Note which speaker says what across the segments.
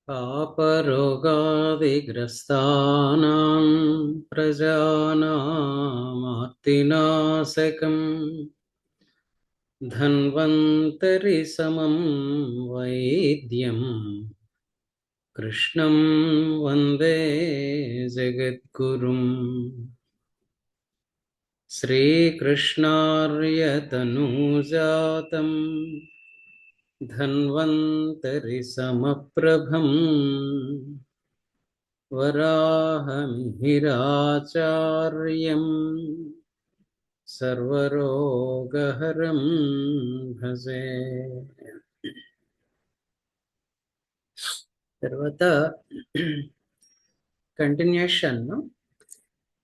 Speaker 1: पापरोगादिग्रस्तानां प्रजानामार्तिनाशकम् धन्वन्तरिसमं वैद्यं कृष्णं वन्दे जगद्गुरुम् श्रीकृष्णार्यतनूजातं धन्वन्तरिसमप्रभं वराहमिहिराचार्यं सर्वरोगहरं भजे. తర్వాత కంటిన్యూషన్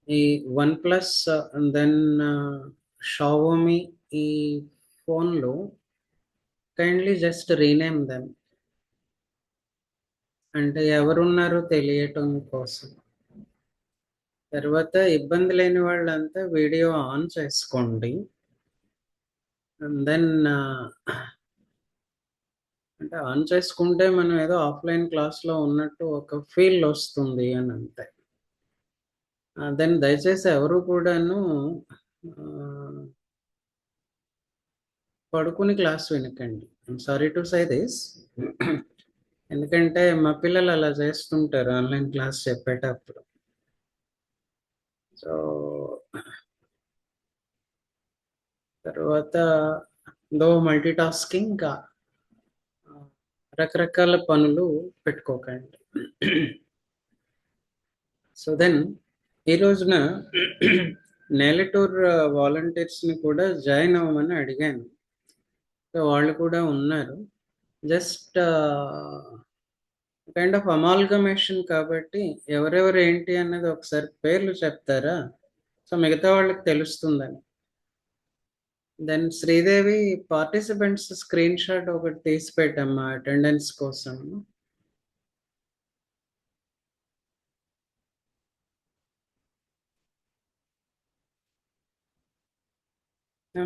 Speaker 1: ఈ వన్ ప్లస్ దెన్ షావోమి ఈ ఫోన్లో కైండ్లీ జస్ట్ రీనేమ్ దెమ్, అంటే ఎవరున్నారో తెలియటం కోసం. తర్వాత ఇబ్బంది లేని వాళ్ళంతా వీడియో ఆన్ చేసుకోండి. దెన్ అంటే ఆన్ చేసుకుంటే మనం ఏదో ఆఫ్లైన్ క్లాస్లో ఉన్నట్టు ఒక ఫీల్ వస్తుంది అని అంతే. దెన్ దయచేసి ఎవరు కూడాను పడుకుని క్లాస్ వినకండి. I'm sorry to say this, ఎందుకంటే మా పిల్లలు అలా చేస్తుంటారు ఆన్లైన్ క్లాస్ చెప్పేటప్పుడు. సో తర్వాత మల్టీ టాస్కింగ్ రకరకాల పనులు పెట్టుకోకండి. సో దెన్ ఈ రోజున నేలటూర్ వాలంటీర్స్ని కూడా జాయిన్ అవ్వమని అడిగాను. సో వాళ్ళు కూడా ఉన్నారు. జస్ట్ కైండ్ ఆఫ్ అమాల్గమేషన్ కాబట్టి ఎవరెవరు ఏంటి అన్నది ఒకసారి పేర్లు చెప్తారా? సో మిగతా వాళ్ళకి తెలుస్తుందని. Then Sridevi participants screenshot ఒకటి తీసి పెట్టమ్మా అటెండెన్స్ కోసం.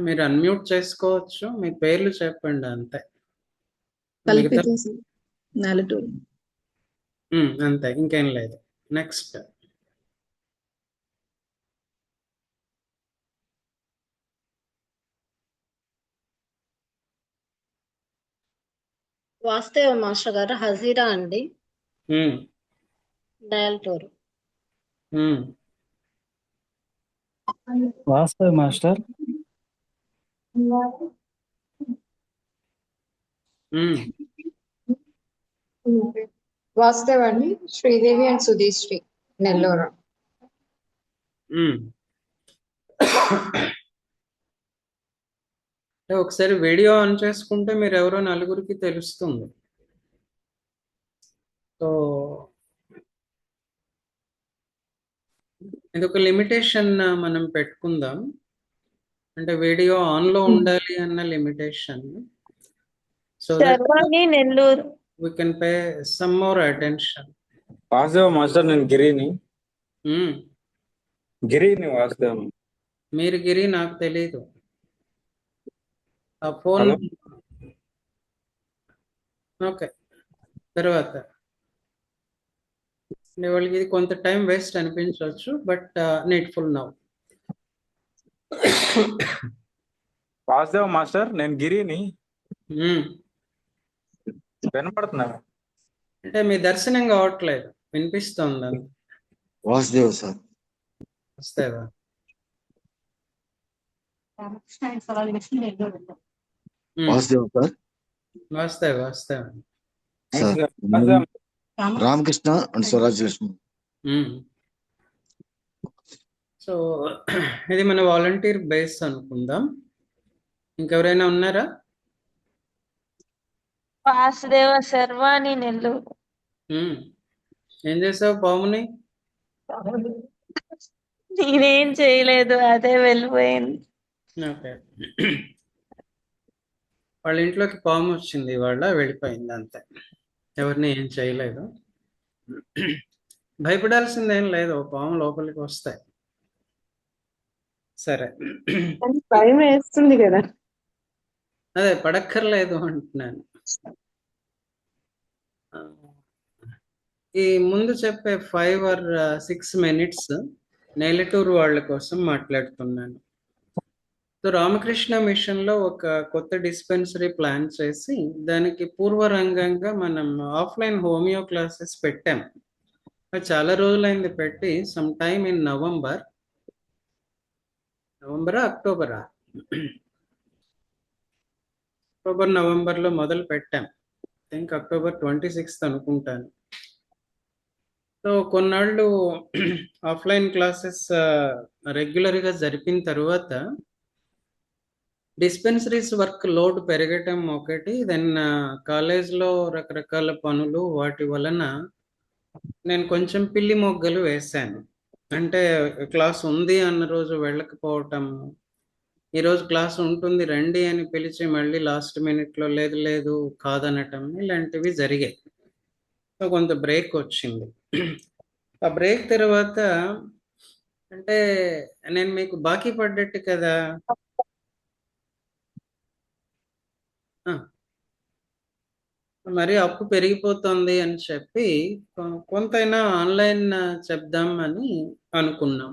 Speaker 1: మీరు అన్మ్యూట్ చేసుకోవచ్చు, మీ పేర్లు చెప్పండి అంతే. మిగతా అంతే, ఇంకేం లేదు. నెక్స్ట్
Speaker 2: వాస్తవ మాస్టర్ గారు హజీరా అండి, డయల్టూరు.
Speaker 3: వాస్తవ మాస్టర్
Speaker 4: వాస్తవ అండి, శ్రీదేవి అండ్ సుధీశ్రీ, నెల్లూరు.
Speaker 1: ఒకసారి వీడియో ఆన్ చేసుకుంటే మీరు ఎవరో నలుగురికి తెలుస్తుంది. సో ఇది ఒక లిమిటేషన్ మనం పెట్టుకుందాం, అంటే వీడియో ఆన్ లో ఉండాలి అన్న limitation. So
Speaker 2: Nellore
Speaker 1: we can pay some more attention.
Speaker 5: Vasudeva master, నేను గిరిని. గిరిని వాసుదేవ.
Speaker 1: మీరు గిరి, నాకు తెలీదు. ఆ ఫోన్ ఓకే. తర్వాత వాళ్ళకి ఇది కొంత టైం వేస్ట్ అనిపించవచ్చు, but needful now.
Speaker 5: Vasudeva master, నేను గిరిని. వినపడుతున్నా
Speaker 1: అంటే మీ దర్శనం కావట్లేదు, వినిపిస్తుంది.
Speaker 6: వాసుదేవ్ సార్.
Speaker 1: వస్తేవా
Speaker 6: వాసుదేవ్ సార్.
Speaker 1: వస్తేవా
Speaker 6: sir Ramakrishna and Swaraj Lakshmi.
Speaker 1: So ఇది మన వాలంటీర్ బేస్ అనుకుందాం. ఇంకెవరైనా ఉన్నారా?
Speaker 2: వాసుదేవ శర్వాణి, నెల్లూరు.
Speaker 1: ఏం చేసావు పాముని?
Speaker 2: నేనేం చేయలేదు, అదే వెళ్ళిపోయింది.
Speaker 1: ఓకే, వాళ్ళ ఇంట్లోకి పాము వచ్చింది, వాళ్ళ వెళ్ళిపోయింది అంతే. ఎవరిని ఏం చేయలేదు. భయపడాల్సిందేం లేదు, పాము లోపలికి వస్తాయి. సరే,
Speaker 4: భయం వేస్తుంది కదా.
Speaker 1: అదే పడక్కర్లేదు అంటున్నాను. ఈ ముందు చెప్పే 5 or 6 minutes నేలటూరు వాళ్ళ కోసం మాట్లాడుతున్నాను. సో రామకృష్ణ మిషన్ లో ఒక కొత్త డిస్పెన్సరీ ప్లాన్ చేసి దానికి పూర్వరంగంగా మనం ఆఫ్లైన్ హోమియో క్లాసెస్ పెట్టాం. అది చాలా రోజులైంది పెట్టి, సమ్ టైమ్ ఇన్ అక్టోబరా నవంబర్లో మొదలు పెట్టాం. థింక్ October 26 అనుకుంటాను. సో కొన్నాళ్ళు ఆఫ్లైన్ క్లాసెస్ రెగ్యులర్గా జరిపిన తర్వాత డిస్పెన్సరీస్ వర్క్ లోడ్ పెరగటం ఒకటి, దెన్ కాలేజ్లో రకరకాల పనులు వాటి వలన నేను కొంచెం పిల్లి మొగ్గలు వేశాను. అంటే క్లాస్ ఉంది అన్న రోజు వెళ్ళకపోవటం, ఈరోజు క్లాస్ ఉంటుంది రండి అని పిలిచి మళ్ళీ లాస్ట్ మినిట్లో లేదు లేదు కాదనటం, ఇలాంటివి జరిగాయి. సో కొంత బ్రేక్ వచ్చింది. ఆ బ్రేక్ తర్వాత అంటే నేను మీకు బాకీ పడ్డట్టు కదా, మరి అప్పు పెరిగిపోతుంది అని చెప్పి కొంతైనా ఆన్లైన్ చెప్దాం అని అనుకున్నాం.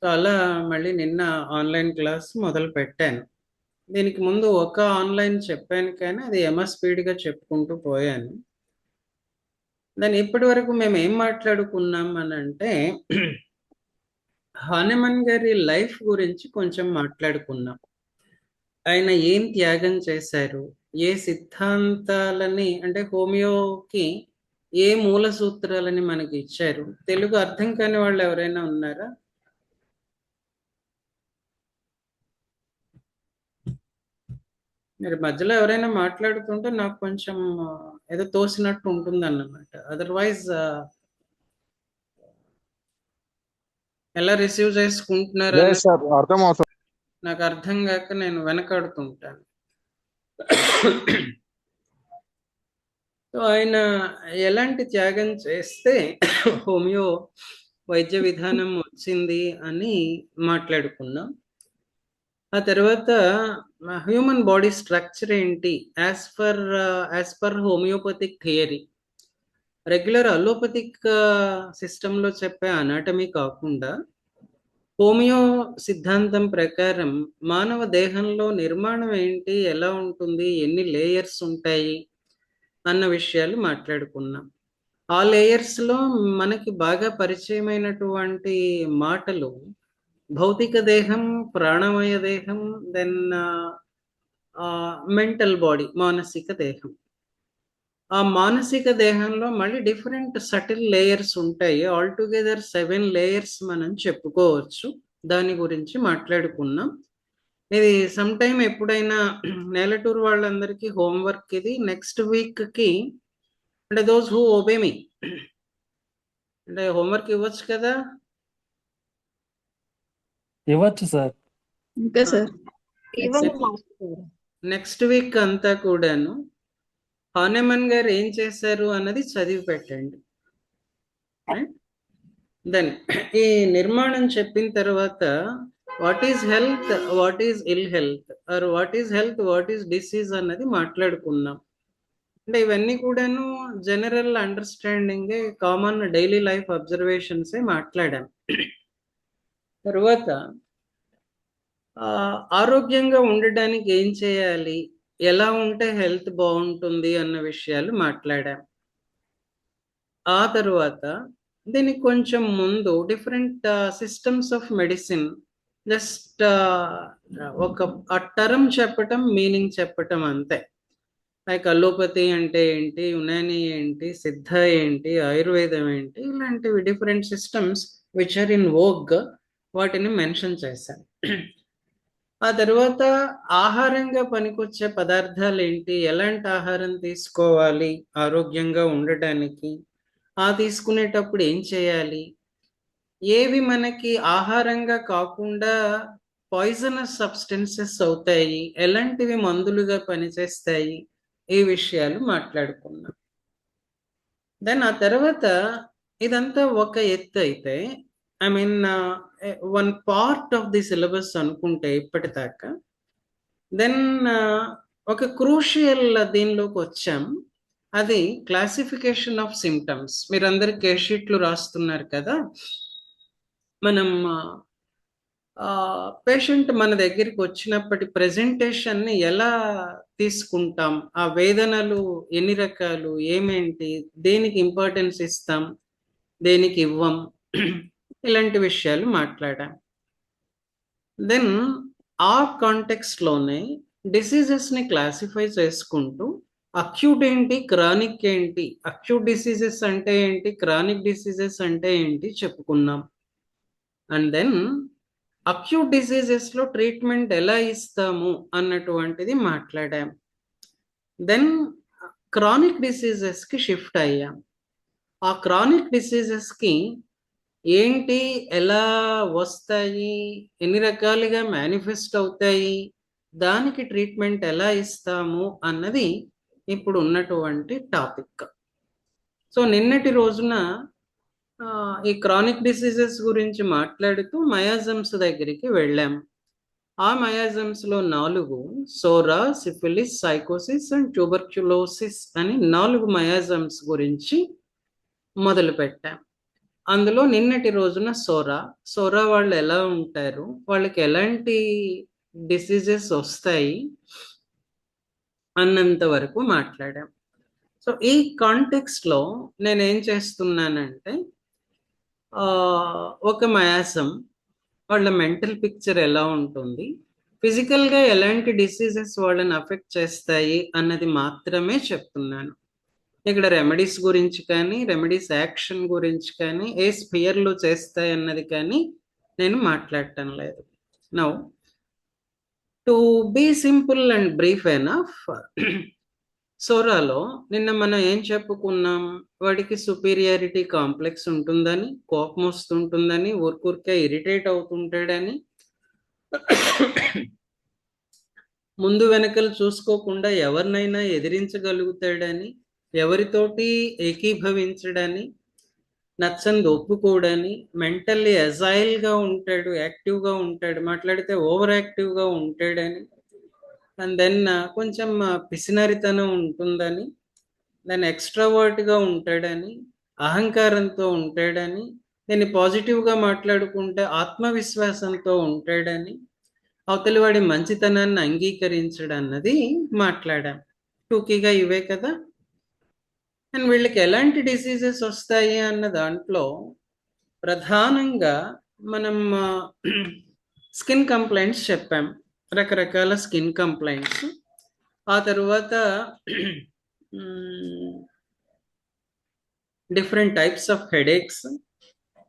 Speaker 1: సో అలా మళ్ళీ నిన్న ఆన్లైన్ క్లాస్ మొదలు పెట్టాను. దీనికి ముందు ఒక ఆన్లైన్ చెప్పాను కానీ అది స్పీడ్గా చెప్పుకుంటూ పోయాను. దాని ఇప్పటి వరకు మేము ఏం మాట్లాడుకున్నాం అని అంటే హానెమన్ గారి లైఫ్ గురించి కొంచెం మాట్లాడుకున్నాం. ఆయన ఏం త్యాగం చేశారు, ఏ సిద్ధాంతాలని అంటే హోమియోకి ఏ మూల సూత్రాలని మనకి ఇచ్చారు. తెలుగు అర్థం కాని వాళ్ళు ఎవరైనా ఉన్నారా? మీరు మధ్యలో ఎవరైనా మాట్లాడుతుంటే నాకు కొంచెం ఏదో తోసినట్టు ఉంటుంది అన్నమాట. అదర్వైజ్ ఎలా రిసీవ్ చేసుకుంటున్నారా నాకు అర్థం కాక నేను వెనకాడుతుంటాను. సో ఆయన ఎలాంటి త్యాగం చేస్తే హోమియో వైద్య విధానం వచ్చింది అని మాట్లాడుకున్నాం. ఆ తర్వాత హ్యూమన్ బాడీ స్ట్రక్చర్ ఏంటి as per homoeopathic theory. Regular allopathic సిస్టంలో చెప్పే అనాటమీ కాకుండా హోమియో సిద్ధాంతం ప్రకారం మానవ దేహంలో నిర్మాణం ఏంటి, ఎలా ఉంటుంది, ఎన్ని లేయర్స్ ఉంటాయి అన్న విషయాలు మాట్లాడుకున్నాం. ఆ లేయర్స్లో మనకి బాగా పరిచయమైనటువంటి మాటలు భౌతిక దేహం, ప్రాణమయ దేహం, దెన్ మెంటల్ బాడీ, మానసిక దేహం. ఆ మానసిక దేహంలో మళ్ళీ డిఫరెంట్ సటిల్ లేయర్స్ ఉంటాయి. ఆల్టుగెదర్ 7 లేయర్స్ మనం చెప్పుకోవచ్చు. దాని గురించి మాట్లాడుకున్నాం. ఇది సమ్ టైమ్ ఎప్పుడైనా నేలటూరు వాళ్ళందరికీ హోంవర్క్ ఇది. నెక్స్ట్ వీక్కి అంటే దోస్ హూ ఒబే మీ అంటే హోంవర్క్ ఇవ్వచ్చు కదా?
Speaker 3: ఇవ్వచ్చు సార్.
Speaker 4: ఇంకా సార్
Speaker 1: నెక్స్ట్ వీక్ అంతా కూడాను హానెమన్ గారు ఏం చేశారు అన్నది చదివి పెట్టండి. దెన్ ఈ నిర్మాణం చెప్పిన తర్వాత what is health, what is ill health, or what is health, what is disease అన్నది మాట్లాడుకున్నాం. అంటే ఇవన్నీ కూడాను general understanding, common daily life అబ్జర్వేషన్సే మాట్లాడాం. తర్వాత ఆరోగ్యంగా ఉండడానికి ఏం చేయాలి, ఎలా ఉంటే హెల్త్ బాగుంటుంది అన్న విషయాలు మాట్లాడాం. ఆ తర్వాత దీనికి కొంచెం ముందు different systems of medicine, just ఒక టర్మ్ చెప్పటం, మీనింగ్ చెప్పటం అంతే. లైక్ అలోపతి అంటే ఏంటి, యునాని ఏంటి, సిద్ధ ఏంటి, ఆయుర్వేదం ఏంటి, ఇలాంటివి different systems which are in vogue, వాటిని మెన్షన్ చేశాను. ఆ తర్వాత ఆహారంగా పనికొచ్చే పదార్థాలు ఏంటి, ఎలాంటి ఆహారం తీసుకోవాలి ఆరోగ్యంగా ఉండటానికి, తీసుకునేటప్పుడు ఏం చేయాలి, ఏవి మనకి ఆహారంగా కాకుండా పాయిజనస్ సబ్స్టెన్సెస్ అవుతాయి, ఎలాంటివి మందులుగా పనిచేస్తాయి, ఈ విషయాలు మాట్లాడుకున్నాం. దెన్ ఆ తర్వాత ఇదంతా ఒక ఎత్తు అయితే, I mean one part of the syllabus అనుకుంటే ఇప్పటిదాకా, దెన్ ఒక క్రూషియల్ దీనిలోకి వచ్చాం. అది క్లాసిఫికేషన్ ఆఫ్ సిమ్టమ్స్. మీరందరు కేస్ షీట్లు రాస్తున్నారు కదా. మనం పేషెంట్ మన దగ్గరికి వచ్చినప్పటి ప్రెజెంటేషన్ని ఎలా తీసుకుంటాం, ఆ వేదనలు ఎన్ని రకాలు, ఏమేంటి, దేనికి ఇంపార్టెన్స్ ఇస్తాం, దేనికి ఇవ్వం, ఇలాంటి విషయాలు మాట్లాడాం. దెన్ ఆ కాంటెక్స్ట్లోనే డిసీజెస్ని క్లాసిఫై చేసుకుంటూ అక్యూట్ ఏంటి, క్రానిక్ ఏంటి, అక్యూట్ డిసీజెస్ అంటే ఏంటి, క్రానిక్ డిసీజెస్ అంటే ఏంటి చెప్పుకున్నాం. అండ్ దెన్ అక్యూట్ డిసీజెస్లో ట్రీట్మెంట్ ఎలా ఇస్తాము అన్నటువంటిది మాట్లాడాం. దెన్ క్రానిక్ డిసీజెస్కి షిఫ్ట్ అయ్యాం. ఆ క్రానిక్ డిసీజెస్కి ఏంటి, ఎలా వస్తాయి, ఎన్ని రకాలుగా మేనిఫెస్ట్ అవుతాయి, దానికి ట్రీట్మెంట్ ఎలా ఇస్తాము అన్నది ఇప్పుడు ఉన్నటువంటి టాపిక్. సో నిన్నటి రోజున ఈ క్రానిక్ డిసీజెస్ గురించి మాట్లాడుతూ మయాజమ్స్ దగ్గరికి వెళ్ళాం. ఆ మయాజమ్స్లో 4 సోరా, సిఫిలిస్, సైకోసిస్ అండ్ ట్యూబర్క్యులోసిస్ అని 4 మయాజమ్స్ గురించి మొదలు పెట్టాం. అందులో నిన్నటి రోజున సోరా వాళ్ళు ఎలా ఉంటారు, వాళ్ళకి ఎలాంటి డిసీజెస్ వస్తాయి అన్నంత వరకు మాట్లాడాం. సో ఈ కాంటెక్స్ట్లో నేనేం చేస్తున్నానంటే ఒక మయాసం వాళ్ళ మెంటల్ పిక్చర్ ఎలా ఉంటుంది, ఫిజికల్గా ఎలాంటి డిసీజెస్ వాళ్ళని అఫెక్ట్ చేస్తాయి అన్నది మాత్రమే చెప్తున్నాను. ఇక్కడ రెమెడీస్ గురించి కానీ, రెమెడీస్ యాక్షన్ గురించి కానీ, ఏ స్పియర్లో చేస్తాయి అన్నది కానీ నేను మాట్లాడటం లేదు. Now to be simple and brief enough, సోరాలో నిన్న మనం ఏం చెప్పుకున్నాం, వాడికి సుపీరియారిటీ కాంప్లెక్స్ ఉంటుందని, కోపం వస్తుంటుందని, ఊరికే ఇరిటేట్ అవుతుంటాడని, ముందు వెనకలు చూసుకోకుండా ఎవరినైనా ఎదిరించగలుగుతాడని, ఎవరితోటి ఏకీభవించడని, నచ్చంది ఒప్పుకోడని, మెంటల్లీ అజైల్గా ఉంటాడు, యాక్టివ్గా ఉంటాడు, మాట్లాడితే ఓవర్ యాక్టివ్గా ఉంటాడని, అండ్ దెన్ కొంచెం పిసినరితనం ఉంటుందని, దాన్ని ఎక్స్ట్రావర్ట్గా ఉంటాడని, అహంకారంతో ఉంటాడని, దీన్ని పాజిటివ్గా మాట్లాడుకుంటే ఆత్మవిశ్వాసంతో ఉంటాడని, అవతలి వాడి మంచితనాన్ని అంగీకరించడం అన్నది మాట్లాడాం. టూకీగా ఇవే కదా. అండ్ వీళ్ళకి ఎలాంటి డిసీజెస్ వస్తాయి అన్న దాంట్లో ప్రధానంగా మనం స్కిన్ కంప్లైంట్స్ చెప్పాం, రకరకాల స్కిన్ కంప్లైంట్స్. ఆ తర్వాత different types of headaches,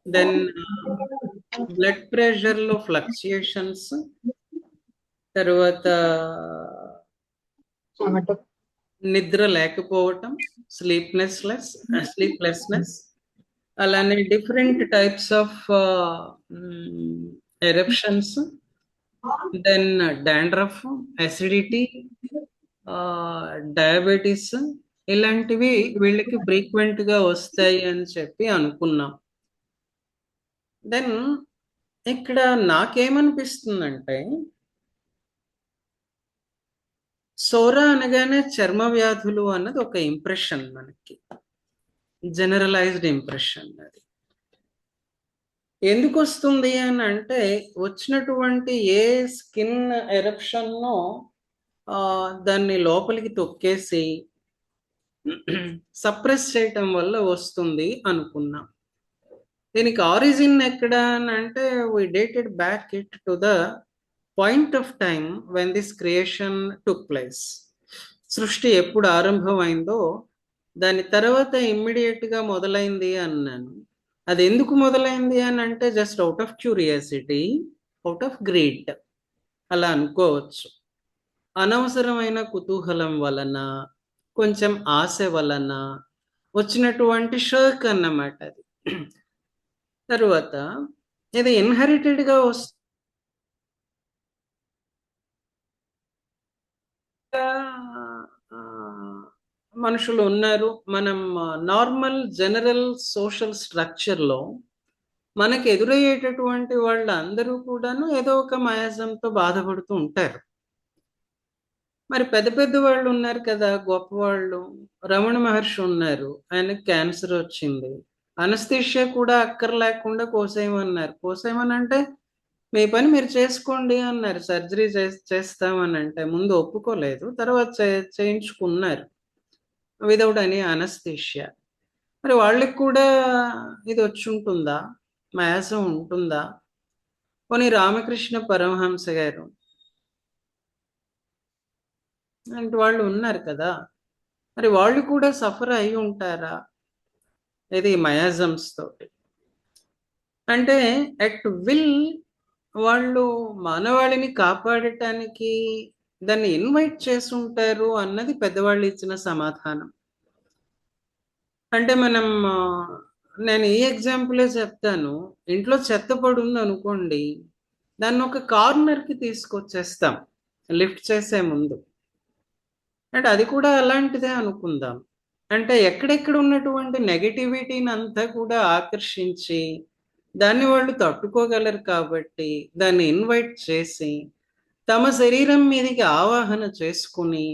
Speaker 1: then blood ప్రెషర్లో ఫ్లక్చుయేషన్స్, తర్వాత నిద్ర లేకపోవటం, స్లీప్లెస్నెస్, అలానే different types of eruptions, then dandruff, acidity, diabetes, ఇలాంటివి వీళ్ళకి ఫ్రీక్వెంట్గా వస్తాయి అని చెప్పి అనుకున్నాం. దెన్ ఇక్కడ నాకేమనిపిస్తుందంటే, సోరా అనగానే చర్మ వ్యాధులు అన్నది ఒక ఇంప్రెషన్, మనకి జనరలైజ్డ్ ఇంప్రెషన్. అది ఎందుకు వస్తుంది అని అంటే, వచ్చినటువంటి ఏ స్కిన్ ఎరప్షన్నో దాన్ని లోపలికి తొక్కేసి సప్రెస్ చేయటం వల్ల వస్తుంది అనుకున్నాం. దీనికి ఆరిజిన్ ఎక్కడ అని అంటే, we dated back it to the point of time when this creation took place. సృష్టి ఎప్పుడు ఆరంభమైందో దాని తర్వాత ఇమ్మీడియట్గా మొదలైంది అన్నాను. అది ఎందుకు మొదలైంది అని అంటే, just out of curiosity, out of greed అలా అనుకోవచ్చు. అనవసరమైన కుతూహలం వలన, కొంచెం ఆశ వలన వచ్చినటువంటి షర్క్ అన్నమాట అది. తర్వాత ఇది ఇన్హెరిటెడ్గా మనుషులు ఉన్నారు. మనం నార్మల్ జనరల్ సోషల్ స్ట్రక్చర్లో మనకి ఎదురయ్యేటటువంటి వాళ్ళు అందరూ కూడాను ఏదో ఒక మయాజంతో బాధపడుతూ ఉంటారు. మరి పెద్ద పెద్ద వాళ్ళు ఉన్నారు కదా, గొప్పవాళ్ళు. రమణ మహర్షి ఉన్నారు, ఆయనకి క్యాన్సర్ వచ్చింది. అనస్థీషియా కూడా అక్కర్లేకుండా కోసేయమన్నారు. కోసేయమని అంటే మీ పని మీరు చేసుకోండి అన్నారు. సర్జరీ చేస్తామని అంటే ముందు ఒప్పుకోలేదు, తర్వాత చేయించుకున్నారు వితౌట్ ఎనీ అనస్థీషియా. మరి వాళ్ళకి కూడా ఇది వచ్చి ఉంటుందా, మయాసం ఉంటుందా? పోనీ రామకృష్ణ పరమహంస గారు అంటే వాళ్ళు ఉన్నారు కదా, మరి వాళ్ళు కూడా సఫర్ అయి ఉంటారా ఇది మయాజమ్స్ తోటి? అంటే అట్ విల్ వాళ్ళు మానవాళిని కాపాడటానికి దాన్ని ఇన్వైట్ చేసి ఉంటారు అన్నది పెద్దవాళ్ళు ఇచ్చిన సమాధానం. అంటే మనం నేను ఈ ఎగ్జాంపులే చెప్తాను. ఇంట్లో చెత్త పడుంది అనుకోండి, దాన్ని ఒక కార్నర్కి తీసుకొచ్చేస్తాం లిఫ్ట్ చేసే ముందు. అంటే అది కూడా అలాంటిదే అనుకుందాం. అంటే ఎక్కడెక్కడ ఉన్నటువంటి నెగటివిటీని అంతా కూడా ఆకర్షించి దాన్ని వాళ్ళు తట్టుకోగలరు కాబట్టి దాన్ని ఇన్వైట్ చేసి తమ శరీరం మీదకి ఆవాహన చేసుకుని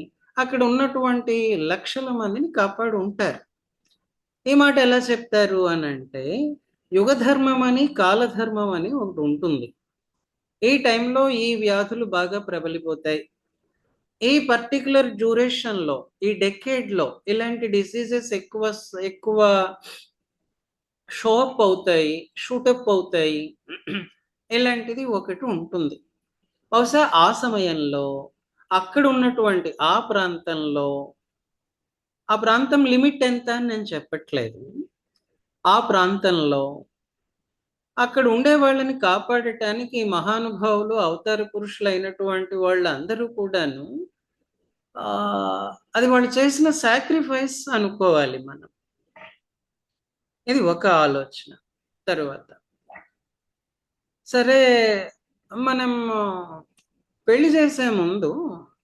Speaker 1: అక్కడ ఉన్నటువంటి లక్షల మందిని కాపాడు ఉంటారు. ఈ మాట ఎలా చెప్తారు అని అంటే, యుగధర్మం అని కాలధర్మం అని ఒకటి ఉంటుంది. ఈ టైంలో ఈ వ్యాధులు బాగా ప్రబలిపోతాయి, ఈ పర్టికులర్ డ్యూరేషన్లో, ఈ డెకేడ్లో ఇలాంటి డిసీజెస్ ఎక్కువ షోఅప్ అవుతాయి, షూటప్ అవుతాయి. ఇలాంటిది ఒకటి ఉంటుంది. బహుశా ఆ సమయంలో అక్కడ ఉన్నటువంటి ఆ ప్రాంతం లిమిట్ ఎంత అని నేను చెప్పట్లేదు. ఆ ప్రాంతంలో అక్కడ ఉండే వాళ్ళని కాపాడటానికి మహానుభావులు, అవతార పురుషులు అయినటువంటి వాళ్ళందరూ కూడాను అది వాళ్ళు చేసిన సాక్రిఫైస్ అనుకోవాలి మనం. ఇది ఒక ఆలోచన. తరువాత సరే, మనం పెళ్లి చేసే ముందు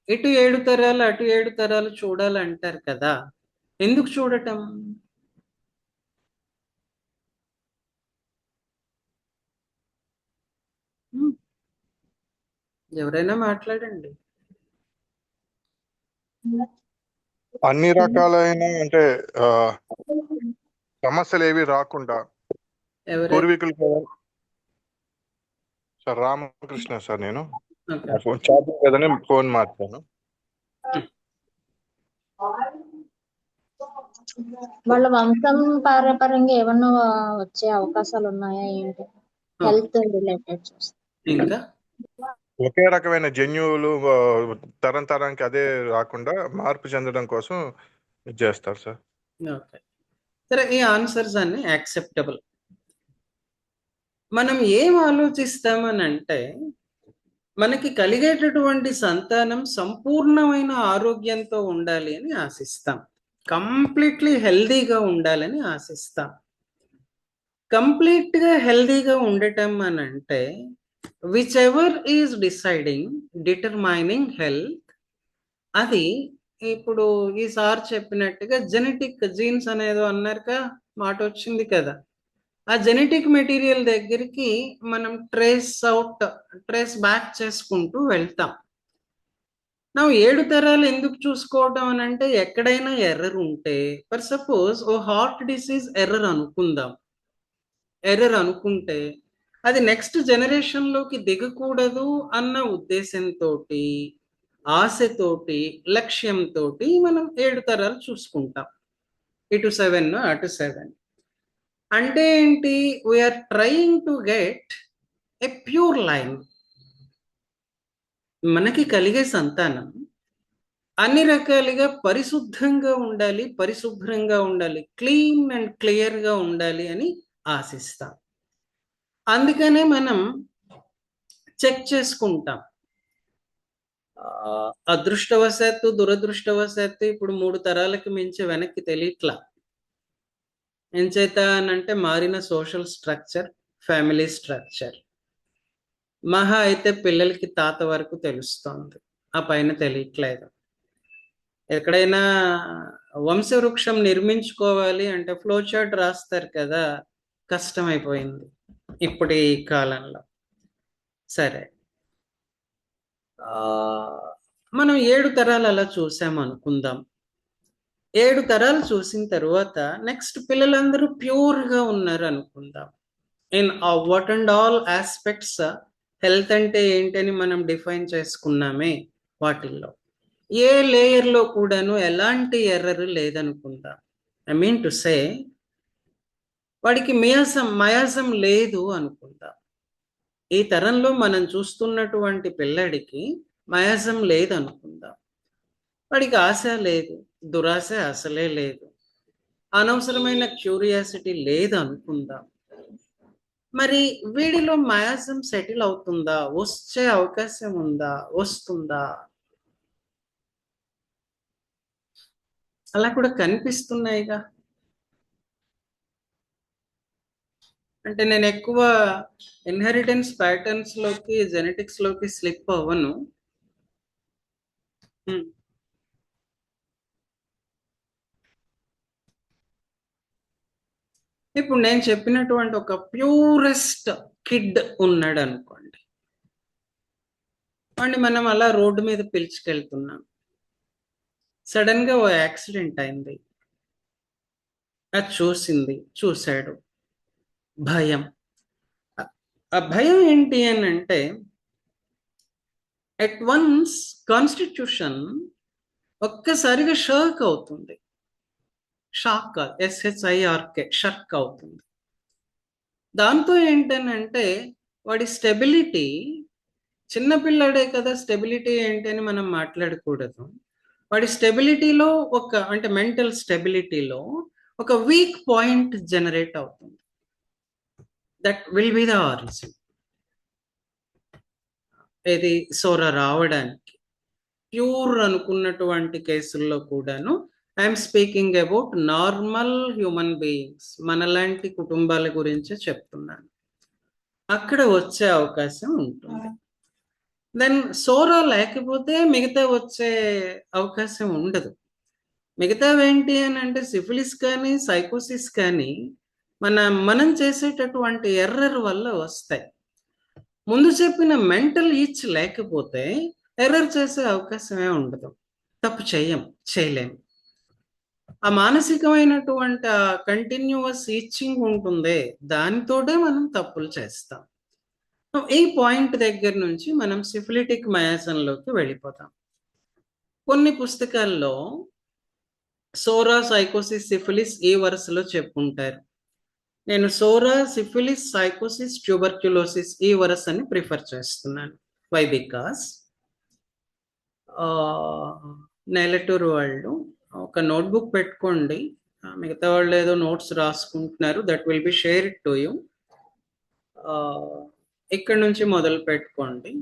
Speaker 1: ఇటు 7 తరాలు అటు 7 తరాలు చూడాలంటారు కదా, ఎందుకు చూడటం? ఎవరైనా మాట్లాడండి.
Speaker 3: అన్ని రకాలైన అంటే సమస్యలు ఏవి రాకుండా పూర్వీకులు కదా సార్. రామకృష్ణ సార్, నేను ఫోన్ ఛార్జింగ్ కదని ఫోన్ మార్చాను.
Speaker 7: వాళ్ళ వంశం పారపర్యంగా ఏమన్నా వచ్చే అవకాశాలు ఉన్నాయా ఏంటి? హెల్త్ రిలేటెడ్
Speaker 1: ఇంకా
Speaker 3: ఒకే రకమైన జన్యువులు తరం తరానికి అదే రాకుండా మార్పు చెందడం కోసం చేస్తారు సార్.
Speaker 1: ఓకే, సరే, ఈ ఆన్సర్స్ అన్ని యాక్సెప్టబుల్. మనం ఏం ఆలోచిస్తామని అంటే, మనకి కలిగేటటువంటి సంతానం సంపూర్ణమైన ఆరోగ్యంతో ఉండాలి అని ఆశిస్తాం, కంప్లీట్లీ హెల్దీగా ఉండాలని ఆశిస్తాం. కంప్లీట్గా హెల్దీగా ఉండటం అని అంటే which ever is determining health, అది ఇప్పుడు ఈసారి చెప్పినట్టుగా జెనెటిక్ జీన్స్ అనేదో అన్నారుగా, మాట వచ్చింది కదా, ఆ జెనెటిక్ మెటీరియల్ దగ్గరికి మనం ట్రేస్ బ్యాక్ చేసుకుంటూ వెళ్తాం. నా 7 తరాలు ఎందుకు చూసుకోవటం అని అంటే, ఎక్కడైనా ఎర్రర్ ఉంటే, ఫర్ సపోజ్ ఓ హార్ట్ డిసీజ్ ఎర్రర్ అనుకుంటే అది నెక్స్ట్ జనరేషన్లోకి దిగకూడదు అన్న ఉద్దేశంతో, ఆశతోటి, లక్ష్యంతో మనం 7 తరాలు చూసుకుంటాం, ఇటు 7 అటు 7. అంటే ఏంటి? We are trying to get a pure line. మనకి కలిగే సంతానం అన్ని రకాలుగా పరిశుభ్రంగా ఉండాలి, క్లీన్ అండ్ క్లియర్గా ఉండాలి అని ఆశిస్తాం. అందుకనే మనం చెక్ చేసుకుంటాం. అదృష్టవశాత్తు, దురదృష్టవశాత్తు ఇప్పుడు 3 తరాలకి మించి వెనక్కి తెలియట్లా. ఎంచేత అనంటే మారిన సోషల్ స్ట్రక్చర్, ఫ్యామిలీ స్ట్రక్చర్. మహా అయితే పిల్లలకి తాత వరకు తెలుస్తోంది, ఆ పైన తెలియట్లేదు. ఎక్కడైనా వంశవృక్షం నిర్మించుకోవాలి అంటే ఫ్లో చార్ట్ రాస్తారు కదా, కష్టమైపోయింది ఇప్పుడు ఈ కాలంలో. సరే, మనం 7 తరాలు అలా చూసాం అనుకుందాం. 7 తరాలు చూసిన తర్వాత నెక్స్ట్ పిల్లలందరూ ప్యూర్గా ఉన్నారు అనుకుందాం. In what and all aspects health అంటే ఏంటని మనం డిఫైన్ చేసుకున్నామే వాటిల్లో ఏ లేయర్లో కూడాను ఎలాంటి ఎర్రర్ లేదనుకుందాం. ఐ మీన్ టు సే వాడికి మయాసం లేదు అనుకుందాం. ఈ తరంలో మనం చూస్తున్నటువంటి పిల్లడికి మయాసం లేదు అనుకుందాం. వాడికి ఆశ లేదు, దురాశ అసలే లేదు, అనవసరమైన క్యూరియాసిటీ లేదు అనుకుందాం. మరి వీడిలో మయాసం సెటిల్ అవుతుందా? వచ్చే అవకాశం ఉందా? వస్తుందా? అలా కూడా కనిపిస్తున్నాయిగా. అంటే నేను ఎక్కువ ఇన్హెరిటెన్స్ ప్యాటర్న్స్ లోకి జెనెటిక్స్ లోకి స్లిప్ అవ్వను. ఇప్పుడు నేను చెప్పినటువంటి ఒక ప్యూరెస్ట్ కిడ్ ఉన్నాడు అనుకోండి, వాడిని మనం అలా రోడ్డు మీద పిలుచుకెళ్తున్నాం. సడన్ గా ఓ యాక్సిడెంట్ అయింది, అది చూశాడు, భయం. ఆ భయం ఏంటి అని అంటే అట్ వన్స్ కాన్స్టిట్యూషన్ ఒక్కసారిగా షర్క్ అవుతుంది. షాక్, SHIRK, షర్క్ అవుతుంది. దాంతో ఏంటనంటే వాడి స్టెబిలిటీ, చిన్నపిల్లాడే కదా, స్టెబిలిటీ ఏంటి అని మనం మాట్లాడకూడదు. వాడి స్టెబిలిటీలో అంటే మెంటల్ స్టెబిలిటీలో ఒక వీక్ పాయింట్ జనరేట్ అవుతుంది. That will be the origin. ఇది సోరా రావడానికి ప్యూర్ అనుకున్నటువంటి కేసుల్లో కూడాను I'm speaking about normal human beings, మనలాంటి కుటుంబాల గురించి చెప్తున్నాను. అక్కడ వచ్చే అవకాశం ఉంటుంది. దెన్ సోరా లేకపోతే మిగతా వచ్చే అవకాశం ఉండదు. మిగతావేంటి అని అంటే సిఫిలిస్ కానీ సైకోసిస్ కానీ మనం చేసేటటువంటి ఎర్రర్ వల్ల వస్తాయి. ముందు చెప్పిన మెంటల్ ఈచ్ లేకపోతే ఎర్రర్ చేసే అవకాశమే ఉండదు. తప్పు చేయలేము. ఆ మానసికమైనటువంటి కంటిన్యూస్ ఈచింగ్ ఉంటుందే, దానితోటే మనం తప్పులు చేస్తాం. ఈ పాయింట్ దగ్గర నుంచి మనం సిఫిలిటిక్ మయాసంలోకి వెళ్ళిపోతాం. కొన్ని పుస్తకాల్లో సోరా, సైకోసిస్, సిఫిలిస్ ఈ వరుసలో చెప్పుంటారు. నేను సోరా, సిఫిలిస్, సైకోసిస్, ట్యూబర్క్యులోసిస్ ఈ వరుసని ప్రిఫర్ చేస్తున్నాను. వై? బికాస్ నెలటూరు వాళ్ళు ఒక నోట్బుక్ పెట్టుకోండి, మిగతా వాళ్ళు ఏదో నోట్స్ రాసుకుంటున్నారు, that will be shared to you. ఇక్కడ నుంచి మొదలు పెట్టుకోండి.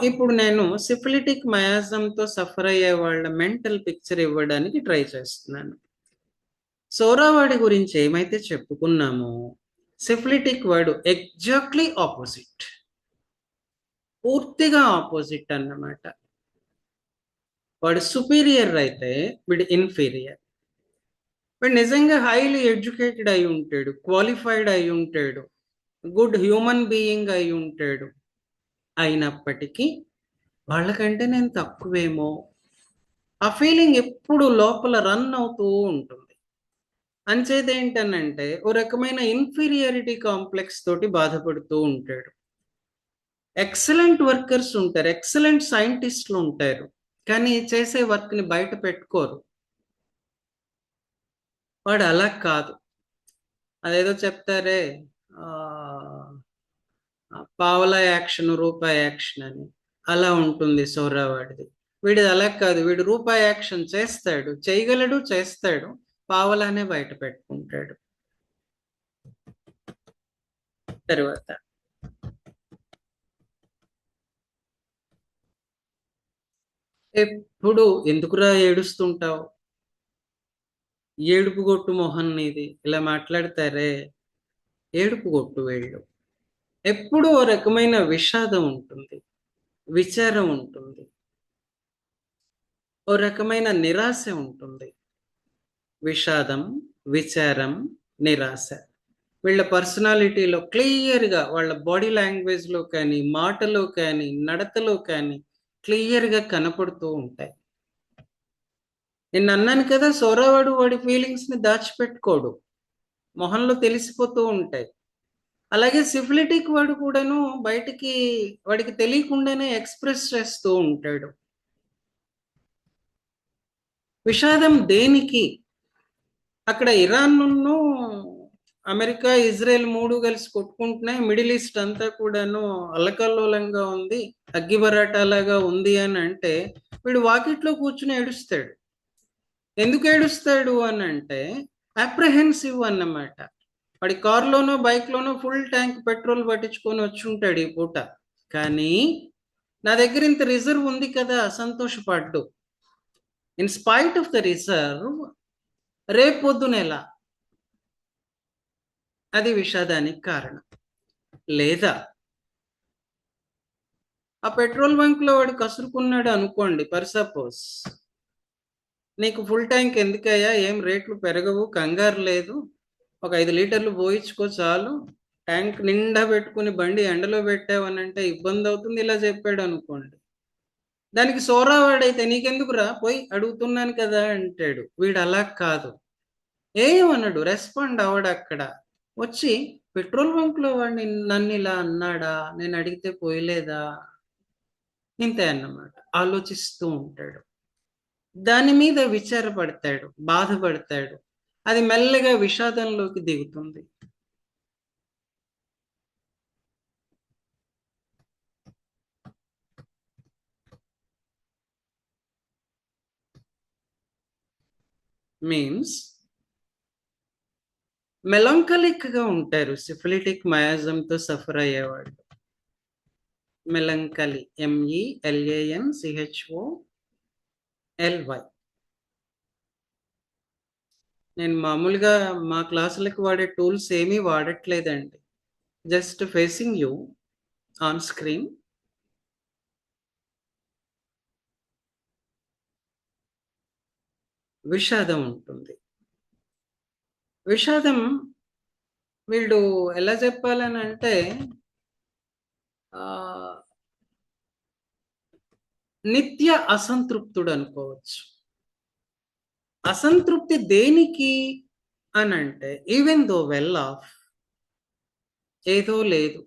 Speaker 1: ఇప్పుడు నేను సిఫిలిటిక్ మయాజంతో సఫర్ అయ్యే వాళ్ళ మెంటల్ పిక్చర్ ఇవ్వడానికి ట్రై చేస్తున్నాను. సోరావాడి గురించి ఏమైతే చెప్పుకున్నామో సిఫిలిటిక్ వాడు ఎగ్జాక్ట్లీ ఆపోజిట్, పూర్తిగా ఆపోజిట్ అన్నమాట. వాడు సుపీరియర్ అయితే వీడు ఇన్ఫీరియర్. వీడు నిజంగా హైలీ ఎడ్యుకేటెడ్ అయి ఉంటాడు, క్వాలిఫైడ్ అయి ఉంటాడు, గుడ్ హ్యూమన్ బీయింగ్ అయి ఉంటాడు. అయినప్పటికీ వాళ్ళకంటే నేను తక్కువేమో ఆ ఫీలింగ్ ఎప్పుడు లోపల రన్ అవుతూ ఉంటుంది. అంచేది ఏంటనంటే ఓ రకమైన ఇన్ఫీరియారిటీ కాంప్లెక్స్ తోటి బాధపడుతూ ఉంటాడు. ఎక్సలెంట్ వర్కర్స్ ఉంటారు, ఎక్సలెంట్ సైంటిస్టులు ఉంటారు, కానీ చేసే వర్క్ని బయట పెట్టుకోరు. వాడు అలా కాదు. అదేదో చెప్తారే, పావలా యాక్షన్, రూపాయి యాక్షన్ అని, అలా ఉంటుంది సోరావాడిది. వీడిది అలా కాదు. వీడు రూపాయి యాక్షన్ చేస్తాడు, చేయగలడు, చేస్తాడు, పావలానే బయట పెట్టుకుంటాడు. తర్వాత ఎప్పుడు ఎందుకురా ఏడుస్తుంటావు, ఏడుపు గొట్టు మొహన్ నీది, ఇలా మాట్లాడతారే, ఏడుపు గొట్టు వీళ్ళు. ఎప్పుడు ఓ రకమైన విషాదం ఉంటుంది, విచారం ఉంటుంది, ఓ రకమైన నిరాశ ఉంటుంది. విషాదం, విచారం, నిరాశ వీళ్ళ పర్సనాలిటీలో క్లియర్గా, వాళ్ళ బాడీ లాంగ్వేజ్లో కానీ, మాటలో కానీ, నడతలో కానీ క్లియర్గా కనపడుతూ ఉంటాయి. నేను అన్నాను కదా, సోరావాడు వాడి ఫీలింగ్స్ని దాచిపెట్టుకోడు, మొహంలో తెలిసిపోతూ ఉంటాయి. అలాగే సిఫిలిటిక్ వాడు కూడాను బయటికి వాడికి తెలియకుండానే ఎక్స్ప్రెస్ చేస్తూ ఉంటాడు. విషాదం దేనికి? అక్కడ ఇరాన్ను అమెరికా ఇజ్రాయెల్ మూడు కలిసి కొట్టుకుంటున్నాయి, మిడిల్ ఈస్ట్ అంతా కూడాను అల్లకల్లోలంగా ఉంది, అగ్గిబరాటాలాగా ఉంది అని అంటే వీడు వాకిట్లో కూర్చుని ఏడుస్తాడు. ఎందుకు ఏడుస్తాడు అని అంటే అప్రహెన్సివ్ అన్నమాట. వాడి కార్లోనో బైక్లోనో ఫుల్ ట్యాంక్ పెట్రోల్ పట్టించుకొని వచ్చి ఉంటాడు ఈ పూట, కానీ నా దగ్గర ఇంత రిజర్వ్ ఉంది కదా అసంతోషపడ్డు. In spite of the reserve రేపు పొద్దునెలా, అది విషాదానికి కారణం. లేదా ఆ పెట్రోల్ బంక్లో వాడు కసురుకున్నాడు అనుకోండి, పర్ సపోజ్, నీకు ఫుల్ ట్యాంక్ ఎందుకయ్యా, ఏం రేట్లు పెరగవు, కంగారు లేదు, ఒక 5 లీటర్లు పోయించుకో చాలు, ట్యాంక్ నిండా పెట్టుకుని బండి ఎండలో పెట్టావనంటే ఇబ్బంది అవుతుంది, ఇలా చెప్పాడు అనుకోండి. దానికి సోరావాడైతే నీకెందుకురా, పోయి అడుగుతున్నాను కదా అంటాడు. వీడు అలా కాదు, ఏమన్నాడు, రెస్పాండ్ అవడు. అక్కడ వచ్చి పెట్రోల్ బంక్లో వాడిని నన్ను ఇలా అన్నాడా, నేను అడిగితే పోయలేదా, ఇంతే అన్నమాట. ఆలోచిస్తూ ఉంటాడు, దాని మీద విచారపడతాడు, బాధపడతాడు, అది మెల్లగా విషాదంలోకి దిగుతుంది. మీన్స్ మెలంకలిక్ గా ఉంటారు సిఫిలిటిక్ మయాజంతో సఫర్ అయ్యేవాళ్ళు. మెలంకలి, MELANCHOLY. నేను మామూలుగా మా క్లాసులకు వాడే టూల్స్ ఏమీ వాడట్లేదండి, just facing you on screen. విషాదం ఉంటుంది. విషాదం వీళ్ళు ఎలా చెప్పాలని అంటే నిత్య అసంతృప్తుడు అనుకోవచ్చు. అసంతృప్తి దేనికి అని అంటే, ఈవెన్ దో వెల్ ఆఫ్, ఏదో లేదు,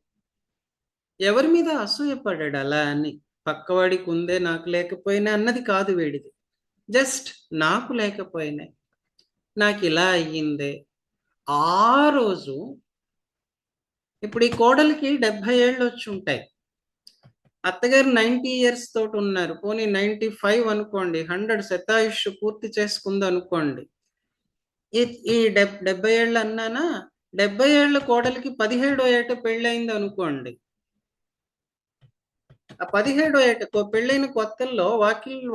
Speaker 1: ఎవరి మీద అసూయపడ్డాడు అలా అని, పక్కవాడికి ఉందే నాకు లేకపోయినా అన్నది కాదు వీడిది. జస్ట్ నాకు లేకపోయినా, నాకు ఇలా అయ్యిందే. ఆ రోజు ఇప్పుడు ఈ కోడలికి 70 ఏళ్ళు వచ్చి ఉంటాయి, అత్తగారు 90 years తోటి ఉన్నారు, పోనీ 95 అనుకోండి, 100 శతాయుష్ పూర్తి చేసుకుంది అనుకోండి. ఈ 70 ఏళ్ళు అన్నానా, 70 ఏళ్ళ కోడలికి 17వ ఏట పెళ్ళయింది అనుకోండి. ఆ 17వ ఏట పెళ్ళైన కొత్తల్లో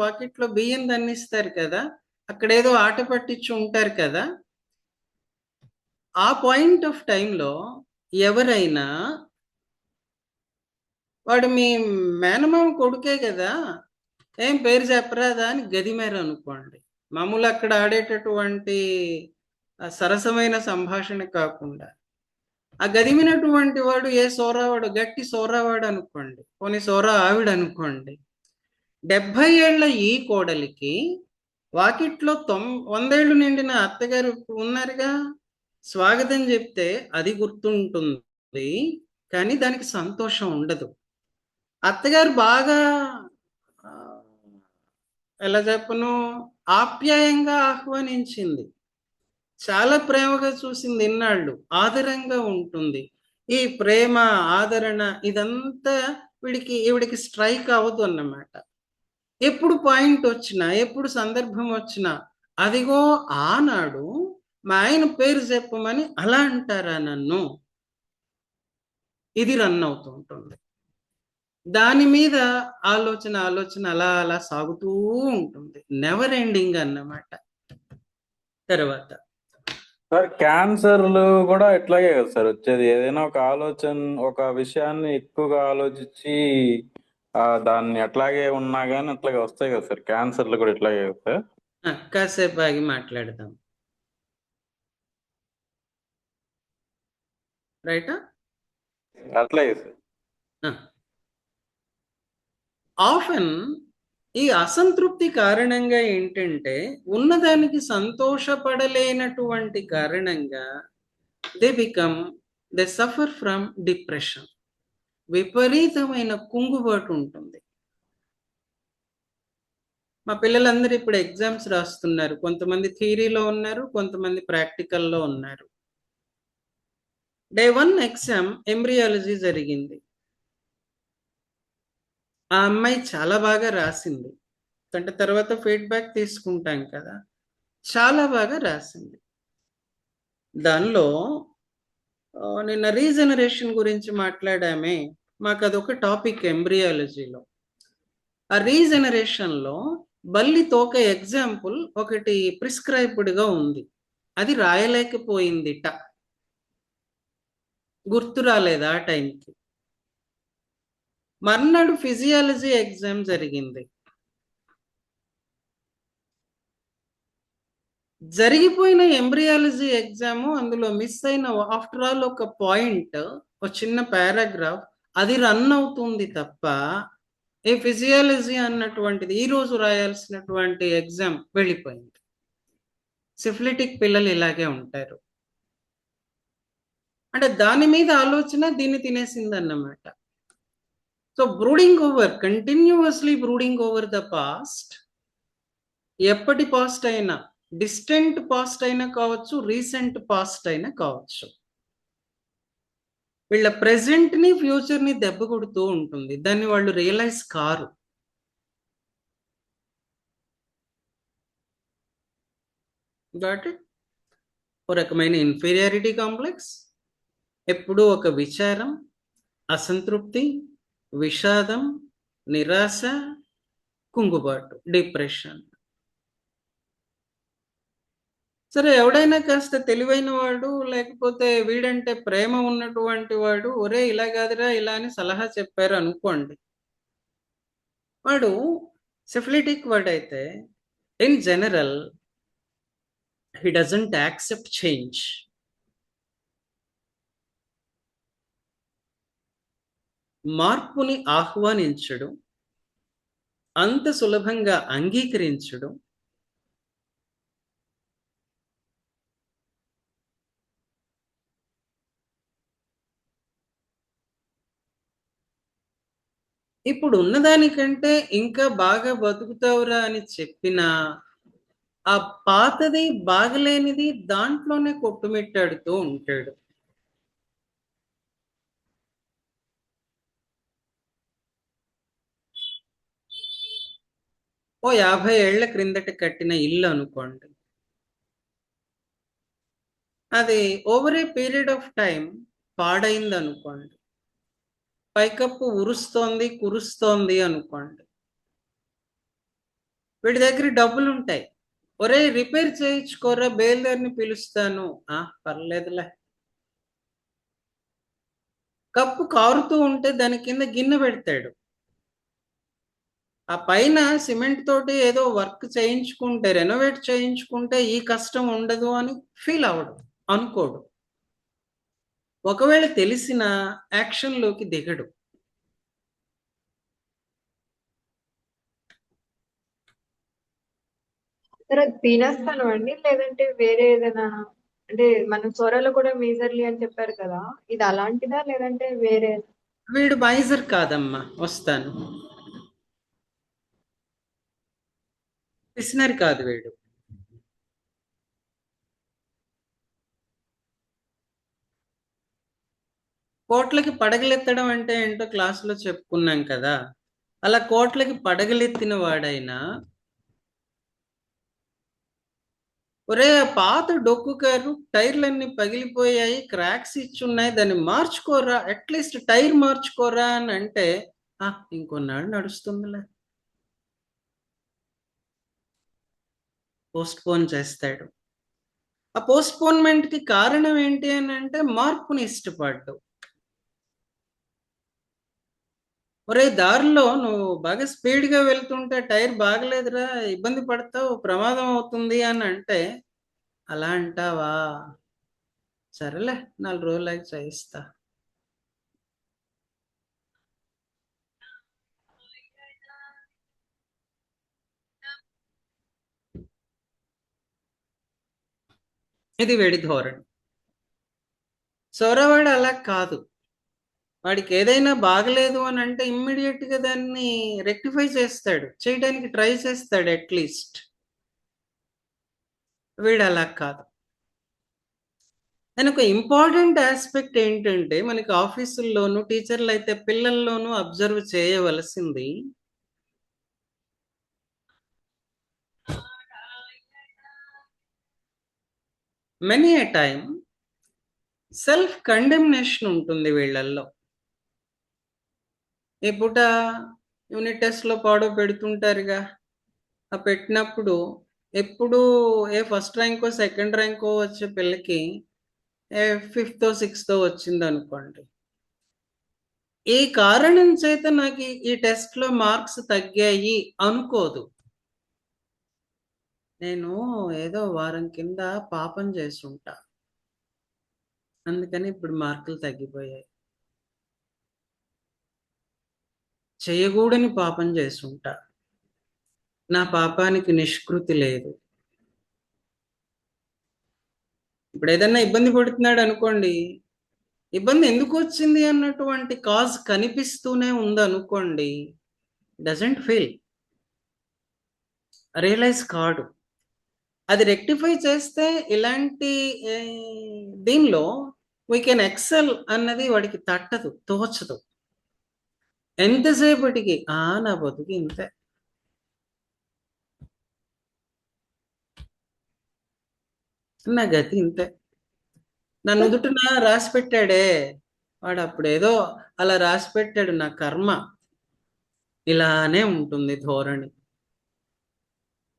Speaker 1: వాకిట్లో బియ్యం దండిస్తారు కదా, అక్కడేదో ఆట పట్టించి ఉంటారు కదా. ఆ పాయింట్ ఆఫ్ టైంలో ఎవరైనా వాడు మీ మేనమామ కొడుకే కదా, ఏం పేరు చెప్పరాదా అని గదిమారు అనుకోండి. మామూలు అక్కడ ఆడేటటువంటి సరసమైన సంభాషణ కాకుండా ఆ గదిమినటువంటి వాడు ఏ సోరావాడు, గట్టి సోరావాడు అనుకోండి, పోనీ సోరా ఆవిడ అనుకోండి. 70 ఏళ్ల ఈ కోడలికి వాకిట్లో 100 ఏళ్ళు నిండిన అత్తగారు ఉన్నారుగా, స్వాగతం చెప్తే అది గుర్తుంటుంది, కానీ దానికి సంతోషం ఉండదు. అత్తగారు బాగా ఎలా చెప్పను, ఆప్యాయంగా ఆహ్వానించింది, చాలా ప్రేమగా చూసింది ఇన్నాళ్ళు, ఆదరంగా ఉంటుంది. ఈ ప్రేమ, ఆదరణ ఇదంతా ఈవిడికి స్ట్రైక్ అవ్వదు అన్నమాట. ఎప్పుడు పాయింట్ వచ్చినా, ఎప్పుడు సందర్భం వచ్చినా, అదిగో ఆనాడు మా ఆయన పేరు చెప్పమని అలా అంటారా నన్ను, ఇది రన్ అవుతూ ఉంటుంది. దాని మీద ఆలోచన అలా అలా సాగుతూ ఉంటుంది, నెవర్ ఎండింగ్ అన్నమాట. తర్వాత
Speaker 5: సార్ క్యాన్సర్లు కూడా ఇట్లాగే కదా సార్ వచ్చేది, ఏదైనా ఒక ఆలోచన, ఒక విషయాన్ని ఎక్కువగా ఆలోచించి దాన్ని అట్లాగే ఉన్నా కానీ అట్లాగే వస్తాయి కదా సార్, క్యాన్సర్లు కూడా ఇట్లాగే కదా సార్.
Speaker 1: కాసేపు ఆగి మాట్లాడదాం, రైటా?
Speaker 5: అట్లాగే సార్.
Speaker 1: ఆఫెన్ ఈ అసంతృప్తి కారణంగా ఏంటంటే ఉన్నదానికి సంతోషపడలేనటువంటి కారణంగా దే సఫర్ ఫ్రమ్ డిప్రెషన్. విపరీతమైన కుంగుబాటు ఉంటుంది. మా పిల్లలందరూ ఇప్పుడు ఎగ్జామ్స్ రాస్తున్నారు. కొంతమంది థియరీలో ఉన్నారు, కొంతమంది ప్రాక్టికల్లో ఉన్నారు. డే 1 ఎగ్జామ్ ఎంబ్రియాలజీ జరిగింది. ఆ అమ్మాయి చాలా బాగా రాసింది. అంటే తర్వాత ఫీడ్బ్యాక్ తీసుకుంటాం కదా, చాలా బాగా రాసింది. దానిలో నిన్న రీజనరేషన్ గురించి మాట్లాడామే, మాకు అదొక టాపిక్ ఎంబ్రియాలజీలో. ఆ రీజనరేషన్లో బల్లి తోక ఎగ్జాంపుల్ ఒకటి ప్రిస్క్రైబ్డ్గా ఉంది. అది రాయలేకపోయిందిట, గుర్తు రాలేదు ఆ టైంకి. మర్నాడు ఫిజియాలజీ ఎగ్జామ్ జరిగింది. జరిగిపోయిన ఎంబ్రియాలజీ ఎగ్జాము, అందులో మిస్ అయిన ఆఫ్టర్ ఆల్ ఒక పాయింట్, ఒక చిన్న పారాగ్రాఫ్, అది రన్ అవుతుంది తప్ప ఈ ఫిజియాలజీ అన్నటువంటిది ఈ రోజు రాయాల్సినటువంటి ఎగ్జామ్ వెళ్ళిపోయింది. సిఫిలిటిక్ పిల్లలు ఇలాగే ఉంటారు. అంటే దాని మీద ఆలోచన దీన్ని తినేసిందన్నమాట. So brooding over, continuously brooding over the past, ఎప్పటి పాస్ట్ అయినా, డిస్టెంట్ పాస్ట్ అయినా కావచ్చు, రీసెంట్ పాస్ట్ అయినా కావచ్చు, వీళ్ళ ప్రెజెంట్ని ఫ్యూచర్ని దెబ్బ కొడుతూ ఉంటుంది. దాన్ని వాళ్ళు రియలైజ్ కారు. కాబట్టి ఓ రకమైన ఇన్ఫీరియారిటీ కాంప్లెక్స్, ఎప్పుడూ ఒక విచారం, అసంతృప్తి, విషాదం, నిరాశ, కుంగుబాటు, డిప్రెషన్. సరే, ఎవడైనా కాస్త తెలివైన వాడు, లేకపోతే వీడంటే ప్రేమ ఉన్నటువంటి వాడు, ఒరే ఇలా కాదురా ఇలా అని సలహా చెప్పారు అనుకోండి, వాడు సిఫిలిటిక్ వాడైతే in general he doesn't accept change. మార్పుని ఆహ్వానించడు, అంత సులభంగా అంగీకరించడు. ఇప్పుడు ఉన్నదానికంటే ఇంకా బాగా బతుకుతావురా అని చెప్పినా ఆ పాతది, బాగలేనిది దాంట్లోనే కొట్టుమిట్టాడుతూ ఉంటాడు. ఓ 50 ఏళ్ల క్రిందట కట్టిన ఇల్లు అనుకోండి, అది over a period of time పాడైంది అనుకోండి, పైకప్పు ఉరుస్తోంది, కురుస్తోంది అనుకోండి, వీడి దగ్గర డబ్బులు ఉంటాయి. ఒరే రిపేర్ చేయించుకోరా, బేల్దారిని పిలుస్తాను. పర్లేదులే. కప్పు కారుతూ ఉంటే దాని కింద గిన్నె పెడతాడు. ఆ పైన సిమెంట్ తోటి ఏదో వర్క్ చేయించుకుంటే, రెనోవేట్ చేయించుకుంటే ఈ కష్టం ఉండదు అని ఫీల్ అవడు, అనుకోడు. ఒకవేళ తెలిసిన యాక్షన్లోకి దిగడు.
Speaker 4: సరే, తినేస్తాను అండి, లేదంటే వేరే ఏదైనా, అంటే మనం సొరలో కూడా మీజర్లీ అని చెప్పారు కదా, ఇది అలాంటిదా లేదంటే వేరే?
Speaker 1: వీడు మైజర్ కాదమ్మా, వస్తాను. పిసినరి కాదు వీడు. కోట్లకి పడగలెత్తడం అంటే ఏంటో క్లాసులో చెప్పుకున్నాం కదా. అలా కోట్లకి పడగలెత్తిన వాడైనా, ఒరే పాత డొక్కు కారు టైర్లన్నీ పగిలిపోయాయి, క్రాక్స్ ఇచ్చున్నాయి, దాన్ని మార్చుకోరా, అట్లీస్ట్ టైర్ మార్చుకోరా అని అంటే ఇంకొన్నాళ్ళు నడుస్తుందిలే, పోస్ట్ పోన్ చేస్తాడు. ఆ పోస్ట్ పోన్మెంట్ కి కారణం ఏంటి అని అంటే మార్పుని ఇష్టపడ్డు. ఒరే దారిలో నువ్వు బాగా స్పీడ్గా వెళ్తుంటే టైర్ బాగలేదురా, ఇబ్బంది పడతావు, ప్రమాదం అవుతుంది అని అంటే, అలా అంటావా, సరేలే 4 రోజులకి చేయిస్తా. ఇది వీడి ధోరణి. సౌరవాడు అలా కాదు. వాడికి ఏదైనా బాగలేదు అని అంటే ఇమ్మీడియట్ గా దాన్ని రెక్టిఫై చేస్తాడు, చేయడానికి ట్రై చేస్తాడు అట్లీస్ట్. వీడు అలా కాదు. దాని ఒక ఇంపార్టెంట్ ఆస్పెక్ట్ ఏంటంటే, మనకి ఆఫీసుల్లోనూ టీచర్లు అయితే పిల్లల్లోనూ అబ్జర్వ్ చేయవలసింది, మెనీ ఏ టైం సెల్ఫ్ కండెమ్నేషన్ ఉంటుంది వీళ్ళల్లో. ఈ పూట యూనిట్ టెస్ట్లో పాడో పెడుతుంటారుగా, ఆ పెట్టినప్పుడు ఎప్పుడు ఏ ఫస్ట్ ర్యాంకో సెకండ్ ర్యాంకో వచ్చే పిల్లకి ఏ 5th 6th వచ్చింది అనుకోండి, ఈ కారణం చేత నాకు ఈ టెస్ట్లో మార్క్స్ తగ్గాయి అనుకోదు. నేను ఏదో వారం కింద పాపం చేస్తుంటా, అందుకని ఇప్పుడు మార్కులు తగ్గిపోయాయి. చేయకూడని పాపం చేస్తుంటా, నా పాపానికి నిష్కృతి లేదు. ఇప్పుడు ఏదన్నా ఇబ్బంది పడుతున్నాడు అనుకోండి, ఇబ్బంది ఎందుకు వచ్చింది అన్నటువంటి కాజ్ కనిపిస్తూనే ఉందనుకోండి, డజంట్ ఫీల్, రియలైజ్ కాడు. అది రెక్టిఫై చేస్తే ఇలాంటి దీనిలో వీ కెన్ ఎక్సెల్ అన్నది వాడికి తట్టదు, తోచదు. ఎంతసేపటికి నా బతుకు ఇంతే, నా గతి ఇంతే, నా నుదుటిన రాసి పెట్టాడే వాడు, అప్పుడేదో అలా రాసి పెట్టాడు, నా కర్మ. ఇలానే ఉంటుంది ధోరణి.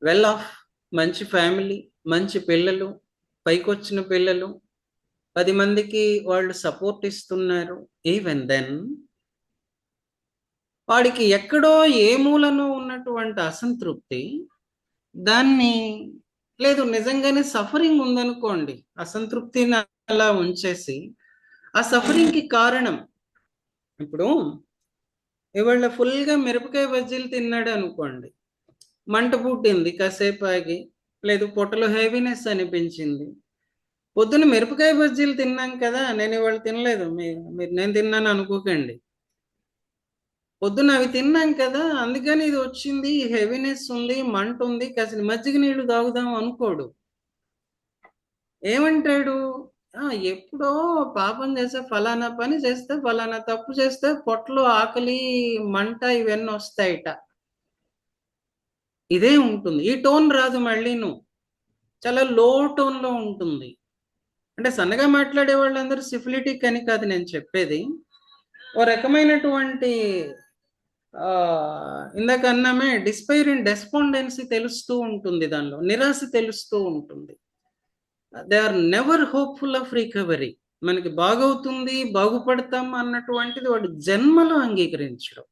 Speaker 1: వెల్ ఆఫ్, మంచి ఫ్యామిలీ, మంచి పిల్లలు, పైకొచ్చిన పిల్లలు, 10 మందికి వాళ్ళు సపోర్ట్ ఇస్తున్నారు. ఈవెన్ దెన్ వాడికి ఎక్కడో ఏ మూలను ఉన్నటువంటి అసంతృప్తి, దాన్ని లేదు నిజంగానే సఫరింగ్ ఉందనుకోండి, అసంతృప్తిని అలా ఉంచేసి ఆ సఫరింగ్కి కారణం, ఇప్పుడు ఇవాళ ఫుల్గా మిరపకాయ బజ్జీలు తిన్నాడు అనుకోండి, మంట పుట్టింది కాసేపు ఆగి, లేదు పొట్టలో హెవీనెస్ అనిపించింది. పొద్దున్న మిరపకాయ బజ్జీలు తిన్నాం కదా, నేను ఇవాళ తినలేదు, మీరు నేను తిన్నాను అనుకోకండి, పొద్దున్న అవి తిన్నాం కదా అందుకని ఇది వచ్చింది, హెవీనెస్ ఉంది, మంట ఉంది, కాసిన మజ్జిగ నీళ్లు తాగుదాం అనుకోడు. ఏమంటాడు, ఎప్పుడో పాపం చేస్తే, ఫలానా పని చేస్తే, ఫలానా తప్పు చేస్తే పొట్టలో ఆకలి, మంట ఇవన్నీ వస్తాయిట. ఇదే ఉంటుంది. ఈ టోన్ రాదు, మళ్ళీ చాలా లో టోన్లో ఉంటుంది. అంటే సన్నగా మాట్లాడే వాళ్ళందరూ సిఫిలిటిక్ అని కాదు నేను చెప్పేది, ఓ రకమైనటువంటి ఇందాక అన్నామే డిస్పైర్ ఇన్ డెస్పాండెన్సీ తెలుస్తూ ఉంటుంది, దానిలో నిరాశ తెలుస్తూ ఉంటుంది. They are never hopeful of recovery. మనకి బాగవుతుంది, బాగుపడతాం అన్నటువంటిది వాడు జన్మలో అంగీకరించడం.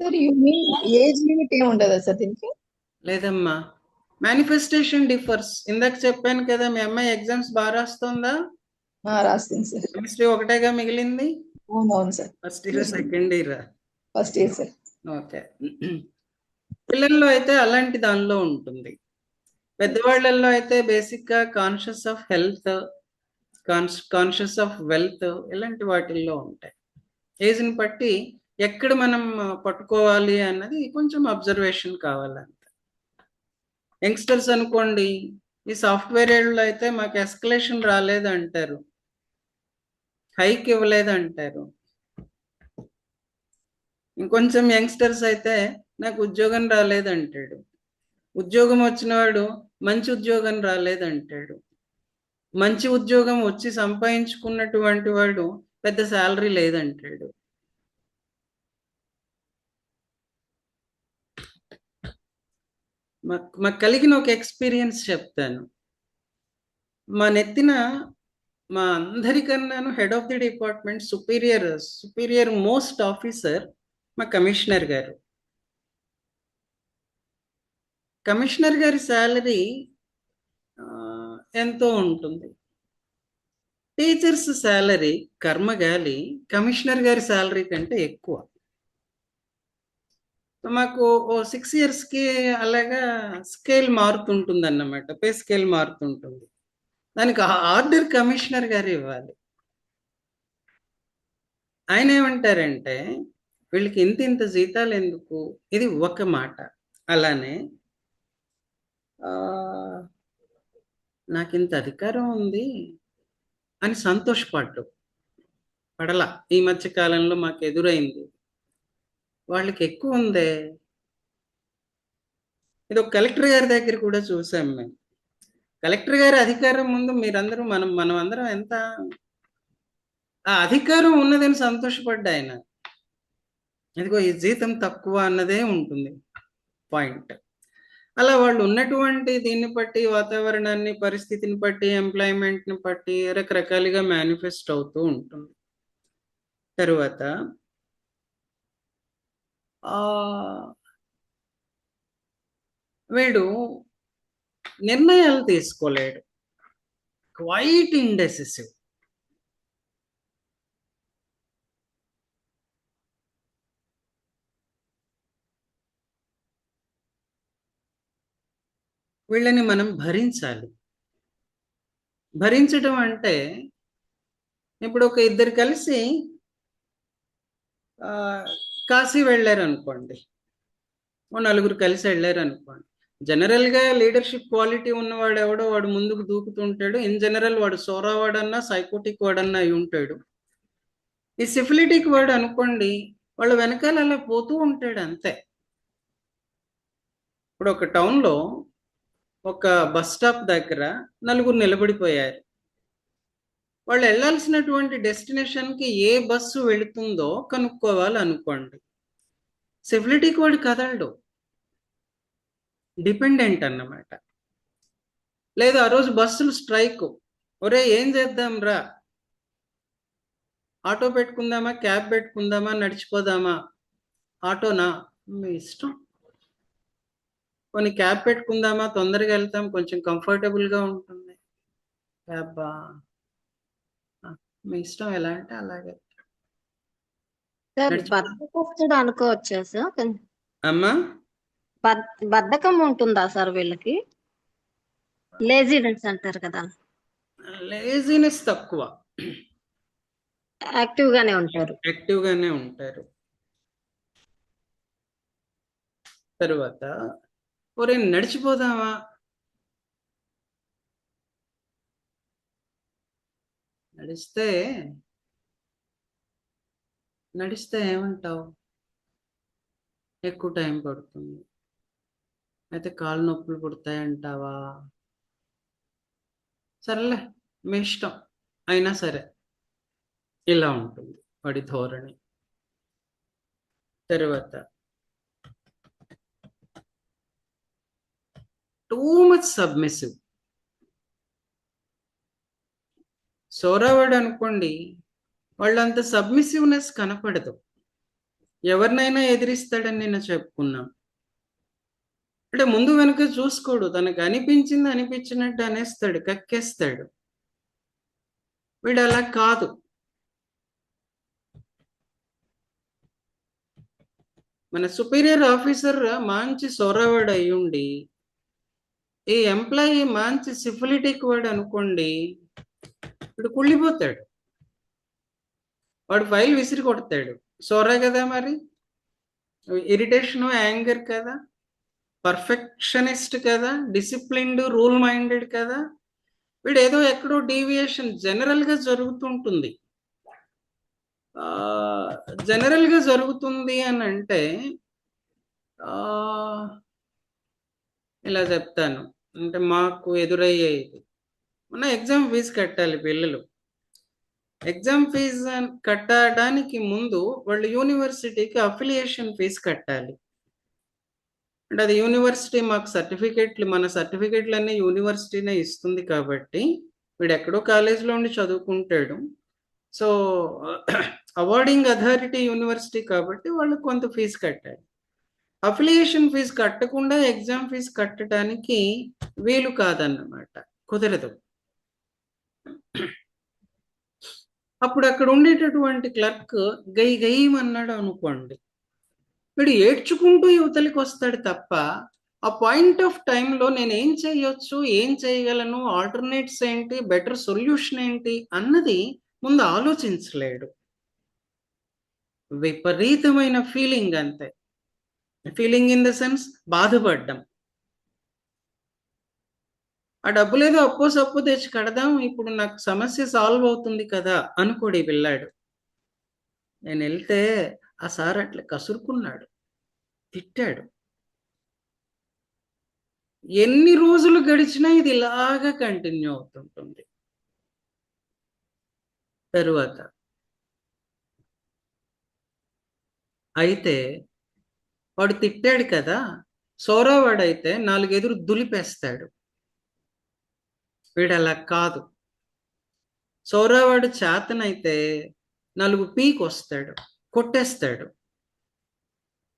Speaker 8: Sir you mean age limit ఏమి ఉండదా సార్ దీనికి?
Speaker 1: లేదమ్మా, మేనిఫెస్టేషన్ డిఫర్స్. ఇందాక చెప్పాను కదా, మీ అమ్మాయి ఎగ్జామ్స్ బాగా రాస్తుందా?
Speaker 8: రాస్తుంది సార్.
Speaker 1: కెమిస్ట్రీ ఒకటేగా మిగిలింది?
Speaker 8: అవునవును sir.
Speaker 1: First year second year?
Speaker 8: First year sir.
Speaker 1: Okay. పిల్లల్లో అయితే అలాంటి దానిలో ఉంటుంది. పెద్దవాళ్ళల్లో అయితే బేసిక్గా conscious of health, conscious of wealth, ఇలాంటి వాటిల్లో ఉంటాయి. ఏజ్ని బట్టి ఎక్కడ మనం పట్టుకోవాలి అన్నది కొంచెం అబ్జర్వేషన్ కావాలంట. యంగ్స్టర్స్ అనుకోండి, ఈ సాఫ్ట్వేర్ ఏళ్ళలో అయితే మాకు ఎస్కలేషన్ రాలేదు అంటారు, హైక్ ఇవ్వలేదు అంటారు. ఇంకొంచెం యంగ్స్టర్స్ అయితే నాకు ఉద్యోగం రాలేదంటాడు, ఉద్యోగం వచ్చినవాడు మంచి ఉద్యోగం రాలేదంటాడు, మంచి ఉద్యోగం వచ్చి సంపాదించుకున్నటువంటి వాడు పెద్ద శాలరీ లేదంటాడు. మాకు కలిగిన ఒక ఎక్స్పీరియన్స్ చెప్తాను. మా నెత్తిన మా అందరికన్నాను head of the department, superior most officer మా కమిషనర్ గారు. కమిషనర్ గారి శాలరీ ఎంతో ఉంటుంది. టీచర్స్ శాలరీ కర్మగాలి కమిషనర్ గారి శాలరీ కంటే ఎక్కువ. మాకు ఓ 6 ఇయర్స్కి అలాగా స్కేల్ మారుతుంటుంది అన్నమాట, పే స్కేల్ మారుతుంటుంది. దానికి ఆర్డర్ కమిషనర్ గారు ఇవ్వాలి. ఆయన ఏమంటారంటే వీళ్ళకి ఇంత జీతాలు ఎందుకు, ఇది ఒక మాట. అలానే నాకు ఇంత అధికారం ఉంది అని పడలా. ఈ మధ్య కాలంలో మాకు ఎదురైంది. వాళ్ళకి ఎక్కువ ఉందే. ఇది ఒక కలెక్టర్ గారి దగ్గర కూడా చూసాం మేము. కలెక్టర్ గారి అధికారం ముందు మీరందరూ మనం అందరం ఎంత ఆ అధికారం ఉన్నదని సంతోషపడ్డా ఆయన. ఇదిగో ఈ జీతం తక్కువ అన్నదే ఉంటుంది పాయింట్. అలా వాళ్ళు ఉన్నటువంటి దీన్ని బట్టి, వాతావరణాన్ని, పరిస్థితిని బట్టి, ఎంప్లాయ్మెంట్ని బట్టి రకరకాలుగా మేనిఫెస్ట్ అవుతూ ఉంటుంది. తరువాత వీడు నిర్ణయాలు తీసుకోలేడు, క్వైట్ ఇండెసిసివ్. వీళ్ళని మనం భరించాలి. భరించడం అంటే ఇప్పుడు ఒక ఇద్దరు కలిసి కాశీ వెళ్ళారు అనుకోండి, ఓ నలుగురు కలిసి వెళ్ళారు అనుకోండి. జనరల్గా లీడర్షిప్ క్వాలిటీ ఉన్నవాడు ఎవడో వాడు ముందుకు దూకుతుంటాడు. ఇన్ జనరల్ వాడు సోరా వాడన్నా సైకోటిక్ వాడన్నా అయి ఉంటాడు. ఈ సిఫిలిటిక్ వాడు అనుకోండి, వాళ్ళ వెనకాల అలా పోతూ ఉంటాడు అంతే. ఇప్పుడు ఒక టౌన్లో ఒక బస్ స్టాప్ దగ్గర నలుగురు నిలబడిపోయారు. వాళ్ళు వెళ్ళాల్సినటువంటి డెస్టినేషన్కి ఏ బస్సు వెళుతుందో కనుక్కోవాలి అనుకోండి. సిఫిలిటిక్ వాడు కదలడు, డిపెండెంట్ అన్నమాట. లేదు ఆ రోజు బస్సులు స్ట్రైక్, ఒరే ఏం చేద్దాం రా, ఆటో పెట్టుకుందామా, క్యాబ్ పెట్టుకుందామా, నడిచిపోదామా? ఆటోనా? మీ ఇష్టం. కొన్ని క్యాబ్ పెట్టుకుందామా, తొందరగా వెళ్తాం, కొంచెం కంఫర్టబుల్గా ఉంటుంది. క్యాబా? మీ ఇష్టం, ఎలా అంటే అలాగే.
Speaker 2: సార్
Speaker 1: నడిచిపో.
Speaker 2: బద్ధకస్తుడు అనుకోవచ్చా సార్?
Speaker 1: అమ్మా,
Speaker 2: బద్ధకం ఉంటుందా సార్ వీళ్ళకి? లేజినెస్ అంటారు కదా,
Speaker 1: లేజినెస్ తక్కువ,
Speaker 2: యాక్టివ్ గానే ఉంటారు.
Speaker 1: యాక్టివ్గానే ఉంటారు. తరువాత ఒరే నడిచిపోదామా, నడిస్తే ఏమంటావు? ఎక్కువ టైం పడుతుంది, అయితే కాళ్ళు నొప్పులు పుడతాయంటావా? సరేలే మీ ఇష్టం, అయినా సరే ఇలా ఉంటుంది వాడి ధోరణి. తర్వాత టూ మచ్ సబ్మిసివ్. సోరావాడు అనుకోండి, వాళ్ళంత సబ్మిసివ్నెస్ కనపడదు. ఎవరినైనా ఎదిరిస్తాడని నేను చెప్పుకున్నాం. అంటే ముందు వెనుక చూసుకోడు, తనకు అనిపించింది అనిపించినట్టు అనేస్తాడు, కక్కేస్తాడు. వీడు అలా కాదు. మన సుపీరియర్ ఆఫీసర్ మంచి సొరవాడు అయ్యుండి ఈ ఎంప్లాయీ మంచి సిఫిలిటిక్ వాడు అనుకోండి, వీడు కుళ్ళిపోతాడు. వాడు ఫైల్ విసిరి కొడతాడు. సోరా కదా మరి, ఇరిటేషను, యాంగర్ కదా, పర్ఫెక్షనిస్ట్ కదా, డిసిప్లిన్డ్, రూల్ మైండెడ్ కదా. వీడు ఏదో ఎక్కడో డీవియేషన్ జనరల్గా జరుగుతుంటుంది. జనరల్గా జరుగుతుంది అని అంటే ఇలా చెప్తాను. అంటే మాకు ఎదురయ్యేది, మన ఎగ్జామ్ ఫీజు కట్టాలి పిల్లలు. ఎగ్జామ్ ఫీజు కట్టడానికి ముందు వాళ్ళు యూనివర్సిటీకి అఫిలియేషన్ ఫీజు కట్టాలి. అంటే అది యూనివర్సిటీ మాకు సర్టిఫికెట్లు, మన సర్టిఫికెట్లన్నీ యూనివర్సిటీనే ఇస్తుంది కాబట్టి వీడు ఎక్కడో కాలేజీలో ఉండి చదువుకుంటాడు. సో అవార్డింగ్ అథారిటీ యూనివర్సిటీ కాబట్టి వాళ్ళు కొంత ఫీజు కట్టాలి. అఫిలియేషన్ ఫీజు కట్టకుండా ఎగ్జామ్ ఫీజు కట్టడానికి వీలు కాదన్నమాట, కుదరదు. అప్పుడు అక్కడ ఉండేటటువంటి క్లర్క్ గై గయ్యమన్నాడు అనుకోండి, వీడు ఏడ్చుకుంటూ యువతలకి వస్తాడు తప్ప ఆ పాయింట్ ఆఫ్ టైంలో నేను ఏం చేయొచ్చు, ఏం చేయగలను, ఆల్టర్నేట్స్ ఏంటి, బెటర్ సొల్యూషన్ ఏంటి అన్నది ముందు ఆలోచించలేడు. విపరీతమైన ఫీలింగ్ అంతే. ఫీలింగ్ ఇన్ ద సెన్స్ బాధపడ్డం. ఆ డబ్బులేదో అప్పో సప్పు తెచ్చి కడదాం, ఇప్పుడు నాకు సమస్య సాల్వ్ అవుతుంది కదా అనుకోడు ఈ పిల్లాడు. నేను వెళ్తే ఆ సార్ అట్లా కసురుకున్నాడు, తిట్టాడు. ఎన్ని రోజులు గడిచినా ఇది ఇలాగా కంటిన్యూ అవుతుంటుంది. తరువాత అయితే వాడు తిట్టాడు కదా, సోరావాడైతే 4 ఎదురు దులిపేస్తాడు. వీడు అలా కాదు. సోరావాడు చేతనైతే 4 పీకొస్తాడు, కొట్టేస్తాడు.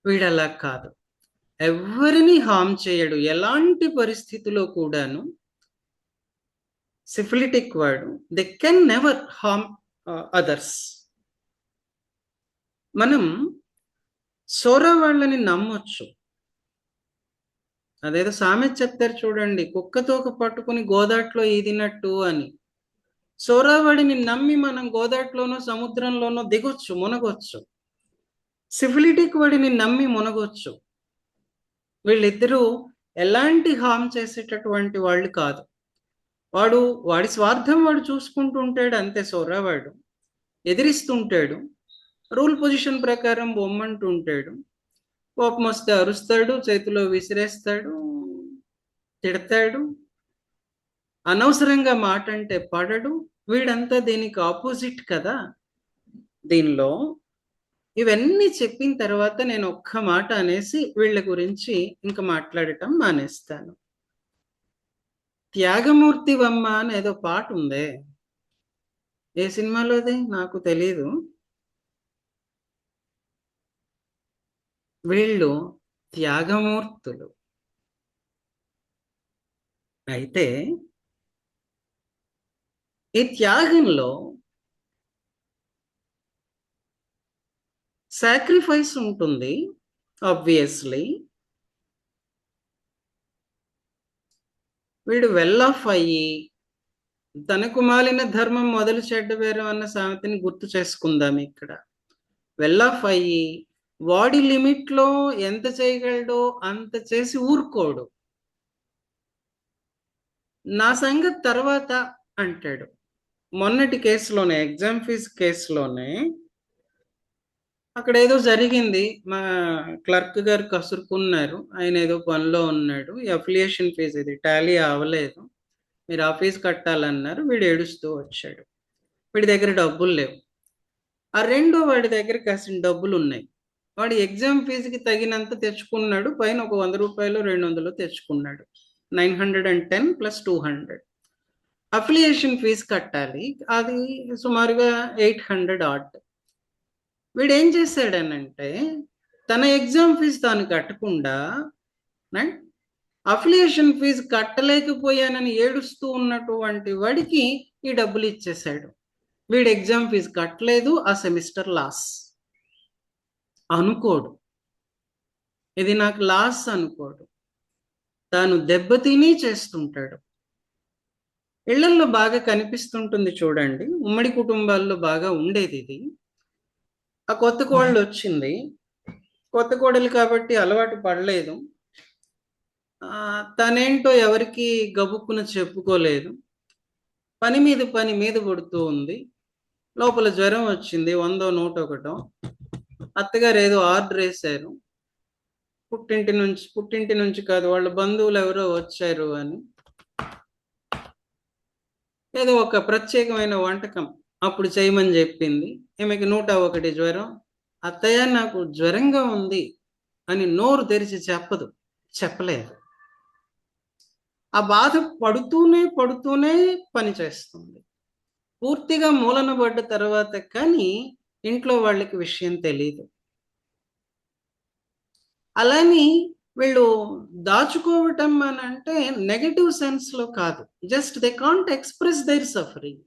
Speaker 1: వీడు అలా కాదు. ఎవరిని హామ్ చేయడు ఎలాంటి పరిస్థితిలో కూడాను. సిఫిలిటిక్ వాడు, they can never harm others. మనం సోరా వాళ్ళని నమ్మొచ్చు. అదేదో సామెత చెప్తారు చూడండి, కుక్కతోక పట్టుకుని గోదాట్లో ఈదినట్టు అని. సోరావాడిని నమ్మి మనం గోదాట్లోనో సముద్రంలోనో దిగొచ్చు, మునగొచ్చు. సిఫిలిటిక్ వాడిని నమ్మి మునగొచ్చు. వీళ్ళిద్దరూ ఎలాంటి హామ్ చేసేటటువంటి వాళ్ళు కాదు. వాడి స్వార్థం వాడు చూసుకుంటూ ఉంటాడు అంతే. సోరావాడు ఎదిరిస్తుంటాడు, రూల్ పొజిషన్ ప్రకారం బొమ్మంటూ ఉంటాడు. కోపం వస్తే అరుస్తాడు, చేతిలో విసిరేస్తాడు, తిడతాడు, అనవసరంగా మాట అంటే పడడు. వీడంతా దీనికి ఆపోజిట్ కదా. దీనిలో ఇవన్నీ చెప్పిన తర్వాత నేను ఒక్క మాట అనేసి వీళ్ళ గురించి ఇంకా మాట్లాడటం మానేస్తాను. త్యాగమూర్తివమ్మ అని ఏదో పాట ఉందే, ఏ సినిమాలోది నాకు తెలీదు. వీళ్ళు త్యాగమూర్తులు. అయితే ఈ త్యాగంలో సాక్రిఫైస్ ఉంటుంది ఆబ్వియస్లీ. వీడు వెల్ ఆఫ్ అయ్యి తనకు మాలిన ధర్మం మొదలు చెడ్డ వేరు అన్న సామెతని గుర్తు చేసుకుందాం. ఇక్కడ వెల్ ఆఫ్ అయ్యి వాడి లిమిట్లో ఎంత చేయగలడో అంత చేసి ఊరుకోడు. నా సంగతి తర్వాత అంటాడు. మొన్నటి కేసులోనే, ఎగ్జామ్ ఫీజు కేసులోనే అక్కడ ఏదో జరిగింది. మా క్లర్క్ గారు కసురుకున్నారు, ఆయన ఏదో పనిలో ఉన్నాడు. ఈ అఫిలియేషన్ ఫీజు ఇది టాలీ అవ్వలేదు, మీరు ఆ ఫీజు కట్టాలన్నారు. వీడు ఏడుస్తూ వచ్చాడు. వీడి దగ్గర డబ్బులు లేవు. ఆ రెండో వాడి దగ్గర కాసిన డబ్బులు ఉన్నాయి. వాడు ఎగ్జామ్ ఫీజుకి తగినంత తెచ్చుకున్నాడు, పైన ఒక 100 రూపాయలు 200 తెచ్చుకున్నాడు. 910 + 200. అఫిలియేషన్ ఫీజు కట్టాలి, అది సుమారుగా 800 ఆడ్. వీడు ఏం చేశాడనంటే తన ఎగ్జామ్ ఫీజు తాను కట్టకుండా అఫిలియేషన్ ఫీజు కట్టలేకపోయానని ఏడుస్తూ ఉన్నటువంటి వాడికి ఈ డబ్బులు ఇచ్చేశాడు. వీడు ఎగ్జామ్ ఫీజు కట్టలేదు, ఆ సెమిస్టర్ లాస్ అనుకోడు. ఇది నాకు లాస్ అనుకోడు. తాను దెబ్బతిని చేస్తుంటాడు. ఇళ్లల్లో బాగా కనిపిస్తుంటుంది చూడండి, ఉమ్మడి కుటుంబాల్లో బాగా ఉండేది ఇది. ఆ కొత్త కోడలు వచ్చింది, కొత్త కోడలు కాబట్టి అలవాటు పడలేదు. తనేంటో ఎవరికి గబుక్కున చెప్పుకోలేదు. పని మీద పడుతూ ఉంది. లోపల జ్వరం వచ్చింది, 100 101. అత్తగారు ఏదో ఆర్డర్ వేశారు, పుట్టింటి నుంచి కాదు, వాళ్ళ బంధువులు ఎవరో వచ్చారు అని. ఏదో ఒక ప్రత్యేకమైన వంటకం అప్పుడు చేయమని చెప్పింది. ఈమెకి 101 జ్వరం. అత్తయ్య నాకు జ్వరంగా ఉంది అని నోరు తెరిచి చెప్పలేదు. ఆ బాధ పడుతూనే పని చేస్తుంది. పూర్తిగా మూలన పడ్డ తర్వాత కానీ ఇంట్లో వాళ్ళకి విషయం తెలియదు. అలాని వీళ్ళు దాచుకోవటం అని అంటే నెగటివ్ సెన్స్ లో కాదు, just they can't express their suffering.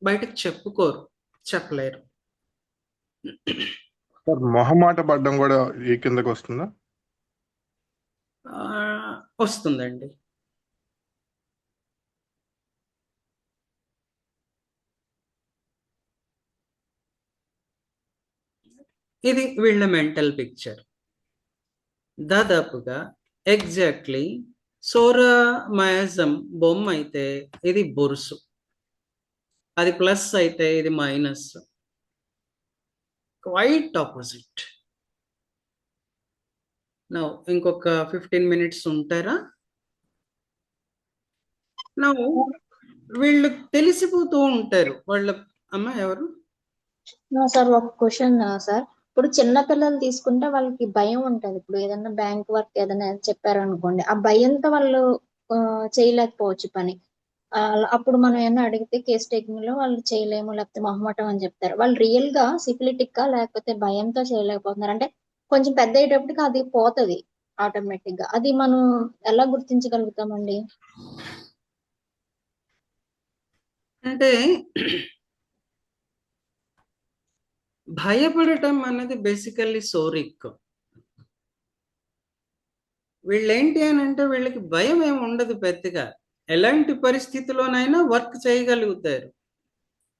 Speaker 1: బయటకు చెప్పలేరు.
Speaker 3: సార్ మొహమాట పడడం కూడా ఈ కిందకి వస్తుందా?
Speaker 1: వస్తుందండి. ఇది వీళ్ళ మెంటల్ పిక్చర్. దాదాపుగా ఎగ్జాక్ట్లీ సోరామయాజం బొమ్మ అయితే ఇది బొరుసు, అది ప్లస్ అయితే ఇది మైనస్. Quite opposite. నా ఇంకొక 15 minutes ఉంటారా? నా వీళ్ళు తెలిసిపోతూ ఉంటారు వాళ్ళ. అమ్మ ఎవరు?
Speaker 7: సార్ ఒక క్వశ్చన్ సార్, ఇప్పుడు చిన్న పిల్లలు తీసుకుంటే వాళ్ళకి భయం ఉంటది. ఇప్పుడు ఏదైనా బ్యాంక్ వర్క్ ఏదైనా చెప్పారనుకోండి, ఆ భయంతో వాళ్ళు చేయలేకపోవచ్చు పని. అప్పుడు మనం ఏమన్నా అడిగితే కేస్ టేకింగ్ లో వాళ్ళు చేయలేము లేకపోతే మొహమాటం అని చెప్తారు. వాళ్ళు రియల్ గా సిఫిలిటిక్ గా లేకపోతే భయంతో చేయలేకపోతున్నారు అంటే కొంచెం పెద్ద అయ్యేటప్పటికి అది పోతది ఆటోమేటిక్ గా. అది మనం ఎలా గుర్తించగలుగుతామండి?
Speaker 1: అంటే భయపడటం అనేది బేసికల్లీ సోరిక్. వీళ్ళేంటి అని అంటే వీళ్ళకి భయం ఏమి ఉండదు పెద్దగా. ఎలాంటి పరిస్థితిలోనైనా వర్క్ చేయగలుగుతారు,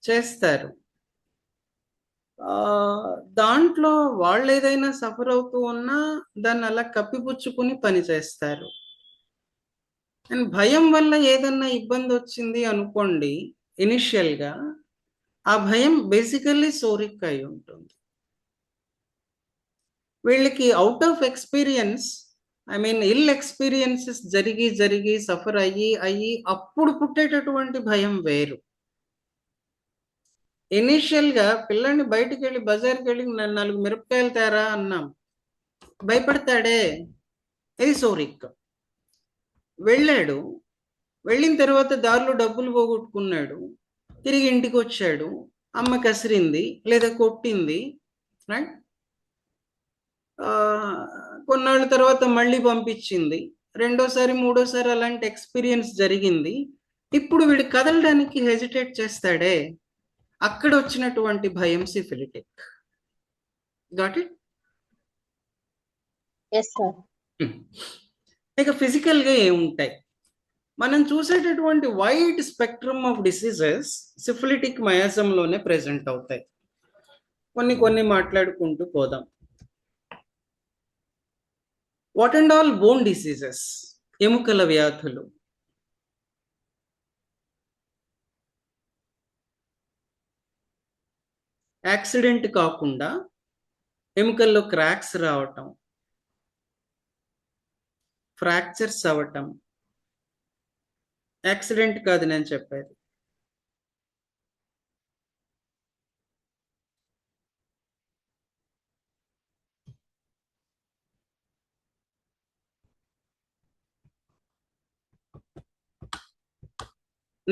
Speaker 1: చేస్తారు. దాంట్లో వాళ్ళు ఏదైనా సఫర్ అవుతూ ఉన్నా దాన్ని అలా కప్పిపుచ్చుకుని పని చేస్తారు. అండ్ భయం వల్ల ఏదన్నా ఇబ్బంది వచ్చింది అనుకోండి, ఇనిషియల్గా ఆ భయం బేసికల్లీ సోరిక్ అయి ఉంటుంది. వీళ్ళకి out of experience, I mean ill experiences జరిగి సఫర్ అయ్యి అప్పుడు పుట్టేటటువంటి భయం వేరు. ఇనిషియల్గా పిల్లాన్ని బయటికి వెళ్ళి బజార్కి వెళ్ళి 4 మిరపకాయలు తేరా అన్నాం, భయపడతాడే, ఇది సోరిక్. వెళ్ళాడు, వెళ్ళిన తర్వాత దారిలో డబ్బులు పోగొట్టుకున్నాడు, తిరిగి ఇంటికి వచ్చాడు, అమ్మ కసిరింది లేదా కొట్టింది, రైట్? కొన్నాళ్ళ తర్వాత మళ్ళీ పంపించింది, రెండోసారి మూడోసారి అలాంటి ఎక్స్పీరియన్స్ జరిగింది. ఇప్పుడు వీడు కదలడానికి హెజిటేట్ చేస్తాడే, అక్కడ వచ్చినటువంటి భయం syphilitic. Got it?
Speaker 7: Yes sir.
Speaker 1: ఇక ఫిజికల్గా ఏముంటాయి? మనం చూసేటటువంటి wide spectrum of diseases syphilitic మయాజంలోనే ప్రెజెంట్ అవుతాయి. కొన్ని మాట్లాడుకుంటూ పోదాం. What and all bone diseases, ఎముకల వ్యాధులు. యాక్సిడెంట్ కాకుండా ఎముకల్లో క్రాక్స్ రావటం, ఫ్రాక్చర్స్ అవ్వటం, యాక్సిడెంట్ కాదు నేను చెప్పేది.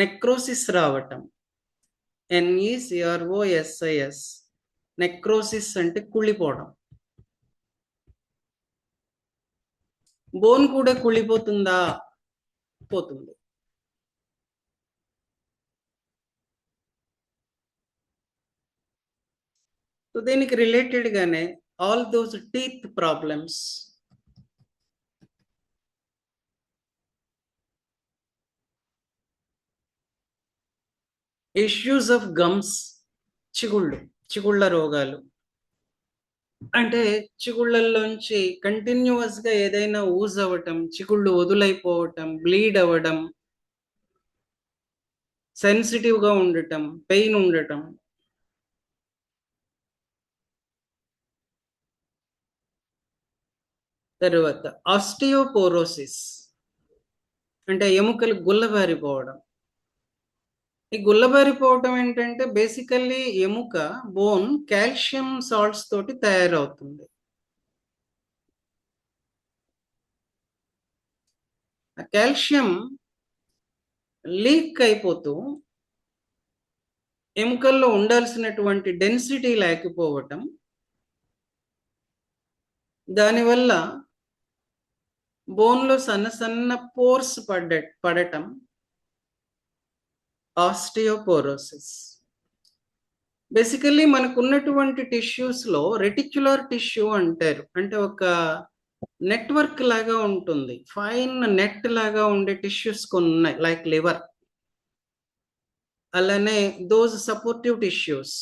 Speaker 1: నెక్రోసిస్ రావటం, NECROSIS. నెక్రోసిస్ అంటే కుళ్ళిపోవడం. బోన్ కూడా కుళ్ళిపోతుందా? పోతుంది. సో దీనికి రిలేటెడ్ గానే all those teeth problems, issues of gums, చిగుళ్ళ రోగాలు. అంటే చిగుళ్ళల్లోంచి కంటిన్యూస్ గా ఏదైనా ఊజ్ అవ్వటం, చిగుళ్ళు వదులైపోవటం, బ్లీడ్ అవ్వడం, సెన్సిటివ్ గా ఉండటం, పెయిన్ ఉండటం. తర్వాత ఆస్టియోపోరోసిస్ అంటే ఎముకలు గుల్లబారిపోవడం. ఈ గుల్లబారిపోవటం ఏంటంటే బేసికల్లీ ఎముక, బోన్ కాల్షియం సాల్ట్స్ తోటి తయారవుతుంది. ఆ కాల్షియం లీక్ అయిపోతూ ఎముకల్లో ఉండాల్సినటువంటి డెన్సిటీ లేకపోవటం, దానివల్ల బోన్లో సన్న పోర్స్ పడటం ఆస్టియోపోరోసిస్. బేసికల్లీ మనకు ఉన్నటువంటి టిష్యూస్ లో రెటిక్యులర్ టిష్యూ అంటారు. అంటే ఒక నెట్వర్క్ లాగా ఉంటుంది, ఫైన్ నెట్ లాగా ఉండే టిష్యూస్ కొన్ని ఉన్నాయి, లైక్ లివర్. అలానే దోస్ సపోర్టివ్ టిష్యూస్.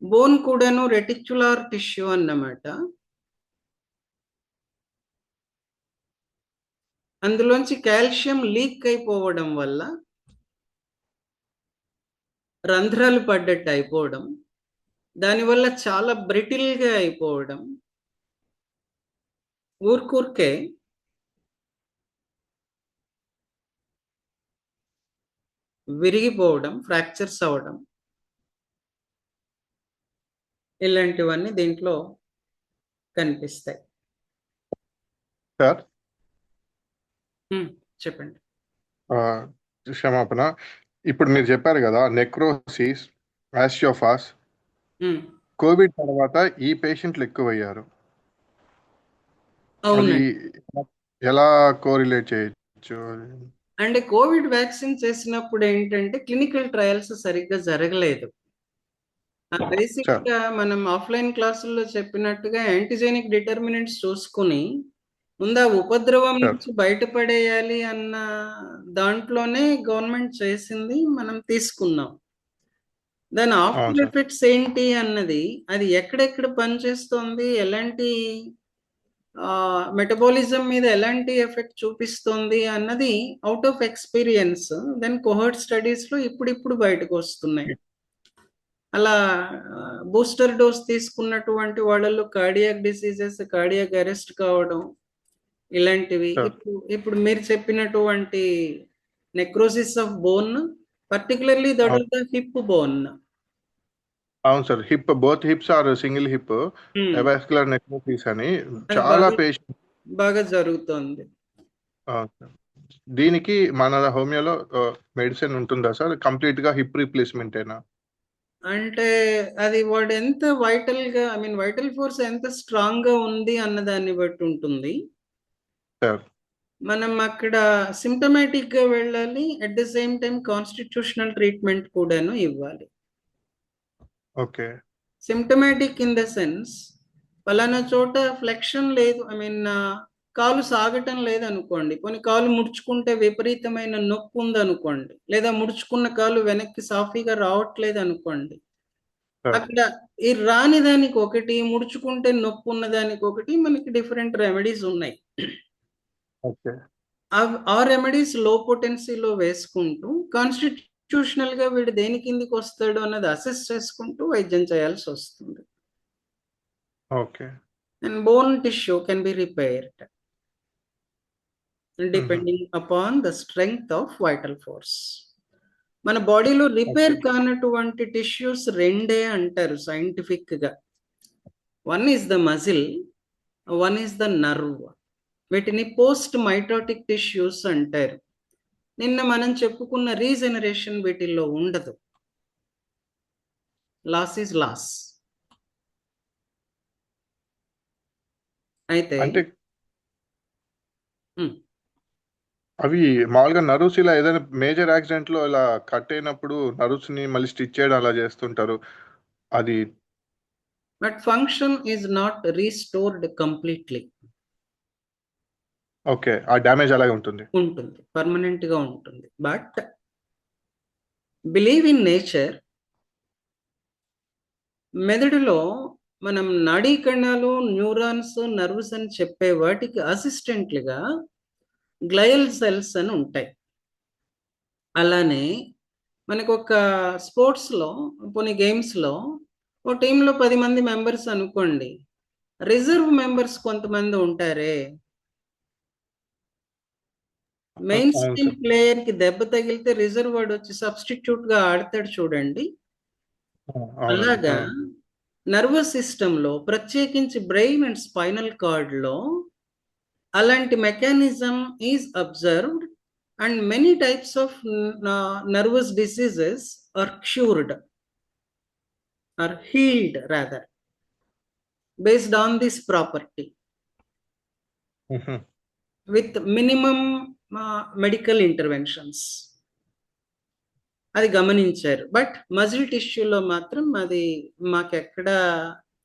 Speaker 1: బోన్ కూడాను రెటిక్యులర్ టిష్యూ అన్నమాట. అందులోంచి కాల్షియం లీక్ అయిపోవడం వల్ల రంధ్రాలు పడ్డట్టు అయిపోవడం, దానివల్ల చాలా బ్రిటిల్గా అయిపోవడం, ఊరికే విరిగిపోవడం, ఫ్రాక్చర్స్ అవ్వడం, ఇలాంటివన్నీ దీంట్లో కనిపిస్తాయి.
Speaker 3: సార్
Speaker 1: చెప్పండి.
Speaker 3: క్షమాపణ, ఇప్పుడు మీరు చెప్పారు కదా నెక్రోసిస్, ఆస్టియోఫాస్, కోవిడ్ తర్వాత ఈ పేషెంట్లు ఎక్కువయ్యారు. అది
Speaker 1: అవునండి.
Speaker 3: ఎలా కోరిలేట్ చేయొచ్చు?
Speaker 1: అంటే కోవిడ్ వ్యాక్సిన్ చేసినప్పుడు ఏంటంటే క్లినికల్ ట్రయల్స్ సరిగ్గా జరగలేదు. బేసిక్ గా మనం ఆఫ్లైన్ క్లాసుల్లో చెప్పినట్టుగా యాంటీజెనిక్ డిటర్మినెంట్స్ చూసుకుని ముందు ఉపద్రవం నుంచి బయటపడేయాలి అన్న దాంట్లోనే గవర్నమెంట్ చేసింది, మనం తీసుకున్నాం. దాని ఆఫ్టర్ ఎఫెక్ట్స్ ఏంటి అన్నది, అది ఎక్కడెక్కడ పనిచేస్తుంది, ఎలాంటి మెటబాలిజం మీద ఎలాంటి ఎఫెక్ట్ చూపిస్తుంది అన్నది out of experience then cohort studies లో ఇప్పుడిప్పుడు బయటకు వస్తున్నాయి. అలా బూస్టర్ డోస్ తీసుకున్నటువంటి వాళ్ళలో కార్డియాక్ డిసీజెస్, కార్డియాక్ అరెస్ట్ కావడం, ఇలాంటివి. ఇప్పుడు మీరు చెప్పినటువంటి necrosis of bone, particularly that is the hip bone.
Speaker 3: అవును sir, hip, both hips or single hip avascular necrosis అని చాలా పేషెంట్
Speaker 1: బాగా జరుగుతుంది.
Speaker 3: దీనికి మన హోమియోలో మెడిసిన్ ఉంటుందా సార్? కంప్లీట్ గా హిప్ రీప్లేస్మెంట్ ఏనా?
Speaker 1: అంటే అది వాడు ఎంత వైటల్ గా, ఐ మీన్ వైటల్ ఫోర్స్ ఎంత స్ట్రాంగ్ గా ఉంది అన్న దాన్ని బట్టి ఉంటుంది. మనం అక్కడ సిమ్టమాటిక్ గా వెళ్ళాలి, at the same time constitutional treatment కూడాను ఇవ్వాలి.
Speaker 3: Okay.
Speaker 1: Symptomatic in the sense, పలానా చోట ఫ్లెక్షన్ లేదు, ఐ మీన్ కాలు సాగటం లేదనుకోండి, కొన్ని కాలు ముడుచుకుంటే విపరీతమైన నొప్పి ఉందనుకోండి, లేదా ముడుచుకున్న కాలు వెనక్కి సాఫీగా రావట్లేదు అనుకోండి, అక్కడ ఈ రాని దానికి ఒకటి, ముడుచుకుంటే నొప్పి ఉన్న దానికి ఒకటి, మనకి డిఫరెంట్ రెమెడీస్ ఉన్నాయి. ఆ రెమెడీస్ లో పొటెన్సీలో వేసుకుంటూ కాన్స్టిట్యూషనల్ గా వీడు దేని కిందికి వస్తాడు అన్నది అసెస్ చేసుకుంటూ వైద్యం చేయాల్సి వస్తుంది.
Speaker 3: Okay.
Speaker 1: And bone tissue can be repaired depending upon the strength of vital force. మన బాడీలో రిపేర్ కానటువంటి టిష్యూస్ రెండే అంటారు సైంటిఫిక్ గా. One is the muscle, one is the nerve. వీటిని పోస్ట్ మైటోటిక్ టిష్యూస్ అంటారు. నిన్న మనం చెప్పుకున్న రీజనరేషన్ వీటిల్లో ఉండదు. Loss is loss. అయితే
Speaker 3: అవి మామూలుగా నర్వ్స్ ఇలా ఏదైనా మేజర్ యాక్సిడెంట్ లో ఇలా కట్ అయినప్పుడు నర్వ్స్ ని మళ్ళీ స్టిచ్ చేయడం అలా చేస్తుంటారు. అది
Speaker 1: but function is not restored completely.
Speaker 3: Okay, ఆ డ్యామేజ్ అలాగే ఉంటుంది
Speaker 1: పర్మనెంట్ గా ఉంటుంది. బట్ బిలీవ్ ఇన్ నేచర్, మెదడులో మనం నాడీ కణాలు, న్యూరాన్స్, నర్వ్స్ అని చెప్పే వాటికి అసిస్టెంట్లుగా గ్లయల్ సెల్స్ అని ఉంటాయి. అలానే మనకు ఒక స్పోర్ట్స్లో, కొన్ని గేమ్స్లో ఓ టీంలో 10 మంది మెంబర్స్ అనుకోండి, రిజర్వ్ మెంబర్స్ కొంతమంది ఉంటారే. మెయిన్ స్ట్రీమ్ ప్లేయర్ కి దెబ్బ తగిలితే రిజర్వ్ వాడు వచ్చి సబ్స్టిట్యూట్ గా ఆడతాడు చూడండి. అలాగా నర్వస్ సిస్టమ్ లో, ప్రత్యేకించి బ్రెయిన్ అండ్ స్పైనల్ కార్డ్ లో అలాంటి mechanism is observed and many types of nervous diseases are cured or healed rather based on this property with minimum medical interventions. అది గమనించారు. బట్ మజిల్ టిష్యూలో మాత్రం అది మాకెక్కడ,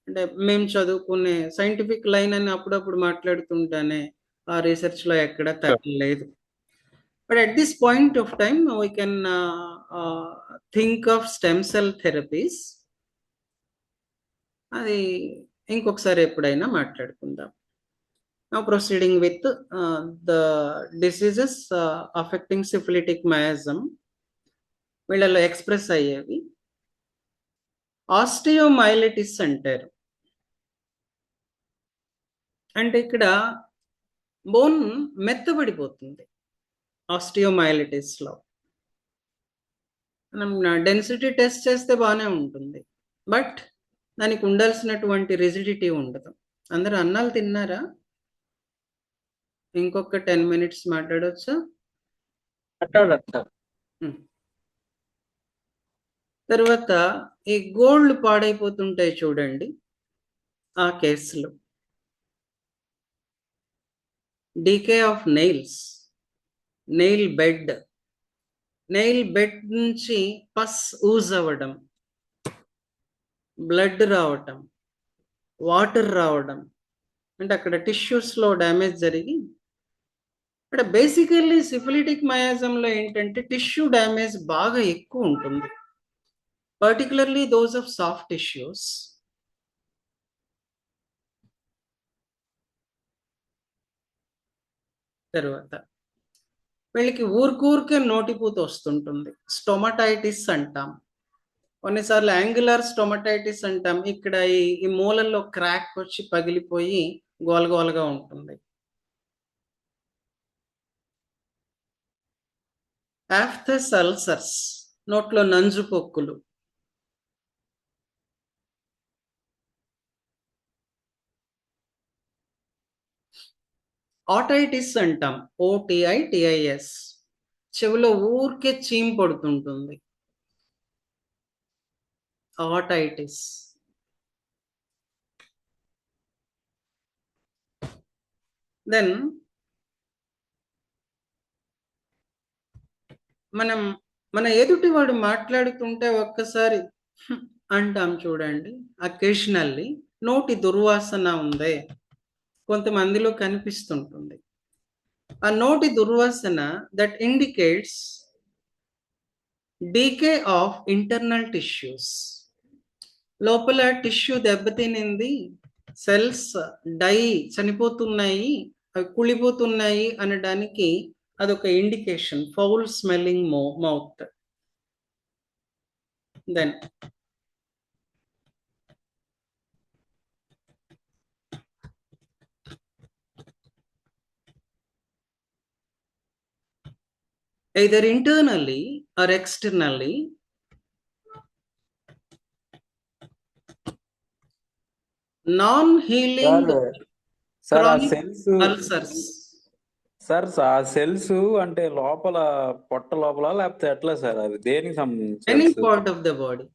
Speaker 1: అంటే మేము చదువుకునే సైంటిఫిక్ లైన్ అని అప్పుడప్పుడు మాట్లాడుతుంటానే, ఆ రీసెర్చ్‌లో ఎక్కడ తగ్గలేదు. But at this point of time, we can think of stem cell therapies. అది ఇంకొకసారి ఎప్పుడైనా మాట్లాడుకుందాం. Now proceeding with the diseases affecting syphilitic miasm. వీళ్ళలో ఎక్స్ప్రెస్ అయ్యేవి ఆస్టియోమైలిటిస్ అంటారు. అంటే ఇక్కడ బోన్ మెత్తబడిపోతుంది ఆస్టియోమైలిటిస్లో. మనం డెన్సిటీ టెస్ట్ చేస్తే బాగానే ఉంటుంది, బట్ దానికి ఉండాల్సినటువంటి రిజిడిటీ ఉండదు. అందరూ అన్నాలు తిన్నారా? ఇంకొక 10 minutes మాట్లాడవచ్చా? తర్వాత ఈ గోల్డ్ పాడైపోతుంటాయి చూడండి, ఆ కేసులో decay of nails, nail bed నుంచి పస్ ఊజ్ అవ్వడం, బ్లడ్ రావటం, వాటర్ రావడం, అంటే అక్కడ టిష్యూస్లో డ్యామేజ్ జరిగి, అంటే బేసికల్లీ సిఫిలిటిక్ మయాజంలో ఏంటంటే టిష్యూ డ్యామేజ్ బాగా ఎక్కువ ఉంటుంది, particularly those of soft tissues. తర్వాత వీళ్ళకి ఊరికే నోటిపూత వస్తుంటుంది, స్టొమటైటిస్ అంటాం. కొన్నిసార్లు యాంగులర్ స్టొమటైటిస్ అంటాం. ఇక్కడ ఈ మూలల్లో క్రాక్ వచ్చి పగిలిపోయి గోలగోలగా ఉంటుంది. ఆఫ్థస్ అల్సర్స్, నోట్లో నంజు పొక్కులు. ఆటైటిస్ అంటాం, ఓటిఐటిఐఎస్, చెవిలో ఊరికే చీమ్ పడుతుంటుంది, ఆటైటిస్. దెన్ మన ఎదుటివాడు మాట్లాడుతుంటే ఒక్కసారి అంటాం చూడండి, అకేషనల్లీ నోటి దుర్వాసన ఉందే కొంతమందిలో కనిపిస్తుంటుంది. ఆ నోటి దుర్వాసన that indicates decay of internal tissues. లోపల టిష్యూ దెబ్బతినింది, సెల్స్ చనిపోతున్నాయి, అవి కుళ్ళిపోతున్నాయి అనడానికి అదొక indication, foul smelling mouth. Then either internally or externally non-healing chronic ulcers.
Speaker 5: Sir ఆ సెల్స్ అంటే లోపల పొట్ట లోపల లేకపోతే ఎట్లా సార్, అది దేనికి సంబంధించి?
Speaker 1: Any part of the body.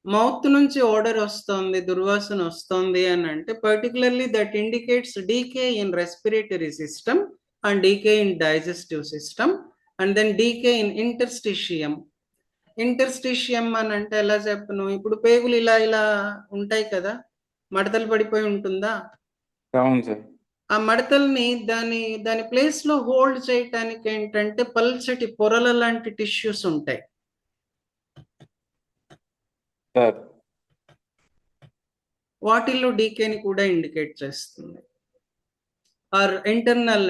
Speaker 1: Mouth నుంచి ఆర్డర్ వస్తుంది, దుర్వాసన వస్తుంది అని అంటే particularly that indicates decay in respiratory system and decay in digestive system and then decay in interstitium. Interstitium అని అంటే ఎలా చెప్పను, ఇప్పుడు పేగులు ఇలా ఉంటాయి కదా, మడతలు పడిపోయి ఉంటుందా?
Speaker 5: అవును సార్.
Speaker 1: ఆ మడతల్ని దాని ప్లేస్ లో హోల్డ్ చేయటానికి ఏంటంటే పల్చటి పొరల లాంటి టిష్యూస్ ఉంటాయి. వాటిల్లో డీకేని కూడా ఇండికేట్ చేస్తుంది. ఆర్ ఇంటర్నల్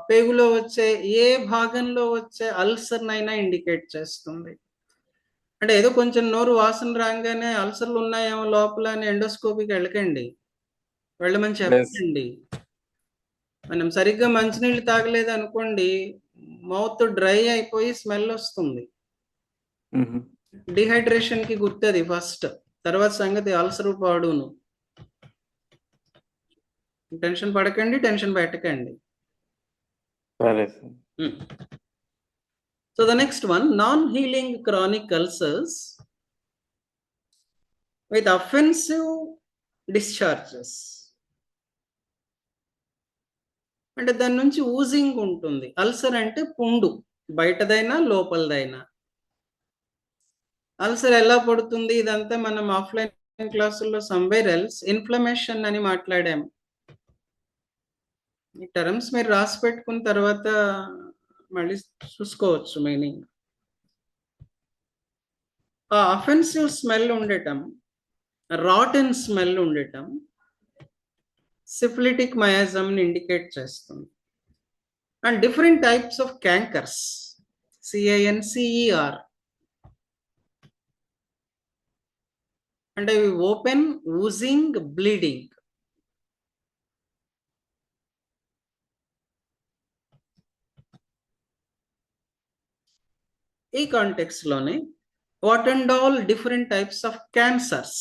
Speaker 1: పేగులో వచ్చే ఏ భాగంలో వచ్చే అల్సర్ నైనా ఇండికేట్ చేస్తుంది. అంటే ఏదో కొంచెం నోరు వాసన రాగానే అల్సర్లు ఉన్నాయేమో లోపల అని ఎండోస్కోపీకి వెళ్ళమని చెప్పండి. మనం సరిగ్గా మంచినీళ్ళు తాగలేదు అనుకోండి, మౌత్ డ్రై అయిపోయి స్మెల్ వస్తుంది. డిహైడ్రేషన్ కి గుర్తది ఫస్ట్, తర్వాత సంగతి అల్సర్ పాడును. టెన్షన్ పడకండి, టెన్షన్ పెట్టకండి. So the next one, non-healing chronic ulcers with offensive discharges. అంటే దాని నుంచి ఊజింగ్ ఉంటుంది. అల్సర్ అంటే పుండు, బయటదైనా లోపలదైనా. అల్సర్ ఎలా పడుతుంది? ఇదంతా మనం ఆఫ్లైన్ క్లాసుల్లో సమ్వేర్ ఎల్స్ ఇన్ఫ్లమేషన్ అని మాట్లాడాము. ఈ టర్మ్స్ మీరు రాసి పెట్టుకున్న తర్వాత మళ్ళీ చూసుకోవచ్చు మీనింగ్. ఆ అఫెన్సివ్ స్మెల్ ఉండటం, రాటన్ స్మెల్ ఉండటం సిఫిలిటిక్ మయాజంని ఇండికేట్ చేస్తుంది. And different types of cankers, CANCER, అంటే ఇవి ఓపెన్, ఊజింగ్, బ్లీడింగ్. ఈ కాంటెక్స్ట్ లోనే what and all different types of cancers.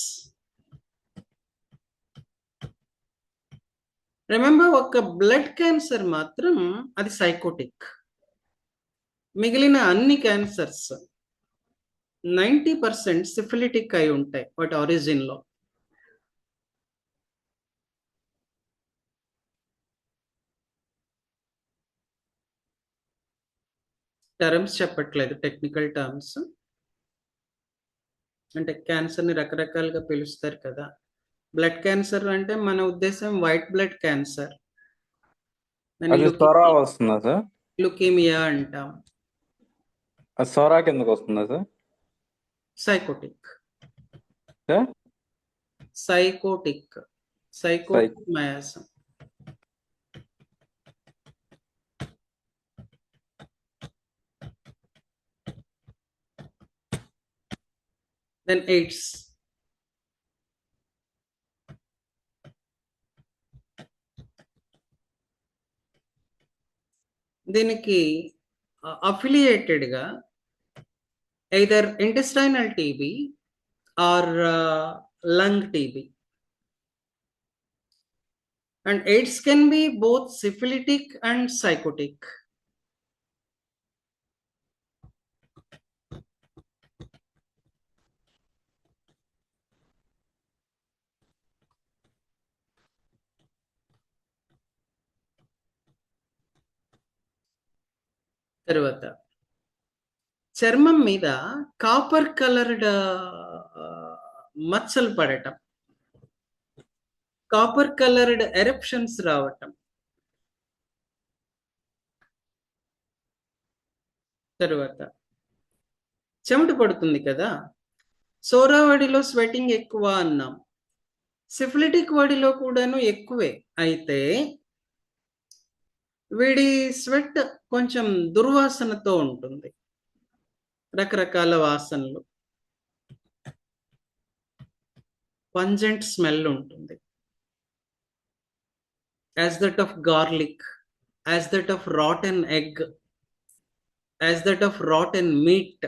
Speaker 1: Remember, ఒక బ్లడ్ క్యాన్సర్ మాత్రం అది సైకోటిక్. మిగిలిన అన్ని క్యాన్సర్స్ 90% సిఫిలిటిక్ అయి ఉంటాయి వాటి ఆరిజిన్ లో. టర్మ్స్ చెప్పట్లేదు, టెక్నికల్ టర్మ్స్. అంటే క్యాన్సర్ ని రకరకాలుగా పిలుస్తారు కదా. బ్లడ్ క్యాన్సర్ అంటే మన ఉద్దేశం వైట్ బ్లడ్ క్యాన్సర్,
Speaker 5: అది సొరా వస్తుందా సార్?
Speaker 1: లుకీమియా అంటాం.
Speaker 5: అది సొరా కిందకు వస్తుందా sir?
Speaker 1: Sycotic,
Speaker 5: sir
Speaker 1: sycotic, sycotic miasm. Then AIDS. దీనికి అఫిలియేటెడ్ గా either intestinal TB or lung TB. And AIDS can be both syphilitic and psychotic. తర్వాత చర్మం మీద కాపర్ కలర్డ్ మచ్చలు పడటం, కాపర్ కలర్డ్ ఎరప్షన్స్ రావటం. తర్వాత చెమట పడుతుంది కదా, సోరా వాడిలో స్వెటింగ్ ఎక్కువ అన్నాం, సిఫిలిటిక్ వాడిలో కూడాను ఎక్కువే. అయితే వీడి స్వెట్ కొంచెం దుర్వాసనతో ఉంటుంది, రకరకాల వాసనలు, పంజెంట్ స్మెల్ ఉంటుంది. As that of garlic, as that of rotten egg, as that of rotten meet.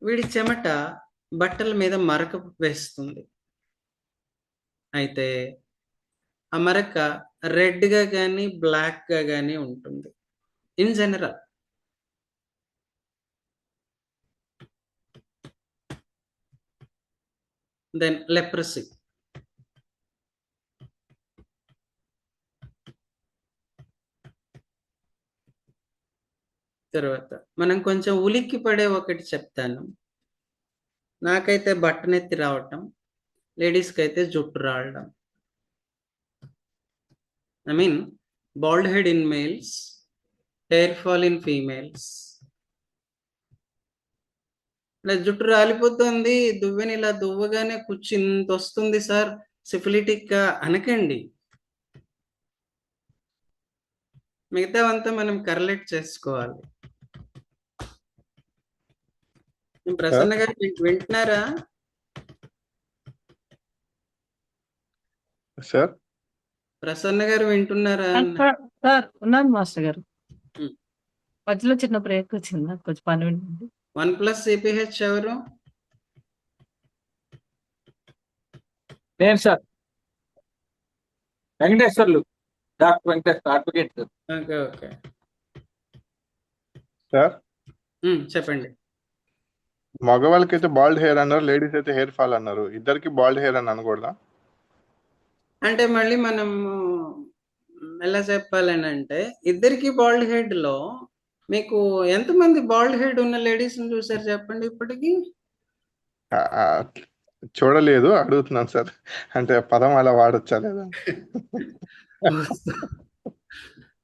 Speaker 1: వీడి చెమట బట్టల మీద మరక వేస్తుంది. అయితే ఆ మరక రెడ్ గా కానీ బ్లాక్ గా కానీ ఉంటుంది ఇన్ జనరల్. Then leprosy. తర్వాత మనం కొంచెం ఉలిక్కి పడే ఒకటి చెప్తాను. నాకైతే బట్టనెత్తి రావటం, లేడీస్కి అయితే జుట్టు రావడం. I mean, bald head in males, hair fall in females. జుట్టు రాలిపోతుంది, దువ్వెని ఇలా దువ్వగానే కుచ్చి ఇంత వస్తుంది సార్, సిఫిలిటిక్ గా అనకండి. మిగతావంతా మనం కరెక్ట్ చేసుకోవాలి. ప్రసన్న గారు వింటున్నారా
Speaker 3: సార్?
Speaker 1: ప్రసన్న గారు వింటున్నారా?
Speaker 9: సార్ ఉన్నాను మాస్టర్ గారు. మధ్యలో చిన్న బ్రేక్ వచ్చింది, నాకు కొంచెం పని ఉంది.
Speaker 1: 1+ CPH ఎవరు?
Speaker 10: నేను sir, Venkateswarlu, doctor Venkateswara, advocate sir.
Speaker 1: Okay okay
Speaker 3: sir
Speaker 1: చెప్పండి.
Speaker 3: మగవాళ్ళకి అయితే బాల్డ్ హెయిర్ అన్నారు, లేడీస్ అయితే హెయిర్ ఫాల్ అన్నారు. ఇద్దరికి బాల్డ్ హెయిర్ అని అనకూడదా?
Speaker 1: అంటే మళ్ళీ మనము ఎలా చెప్పాలని అంటే ఇద్దరికి బాల్డ్ హెడ్ లో మీకు ఎంతమంది బాల్డ్ హెడ్ ఉన్న లేడీస్ చూసారు చెప్పండి ఇప్పటికి?
Speaker 3: ఆ, ఆ, చూడలేదు, అడుగుతున్నాను సార్. అంటే పదం అలా వాడొచ్చా లేదా?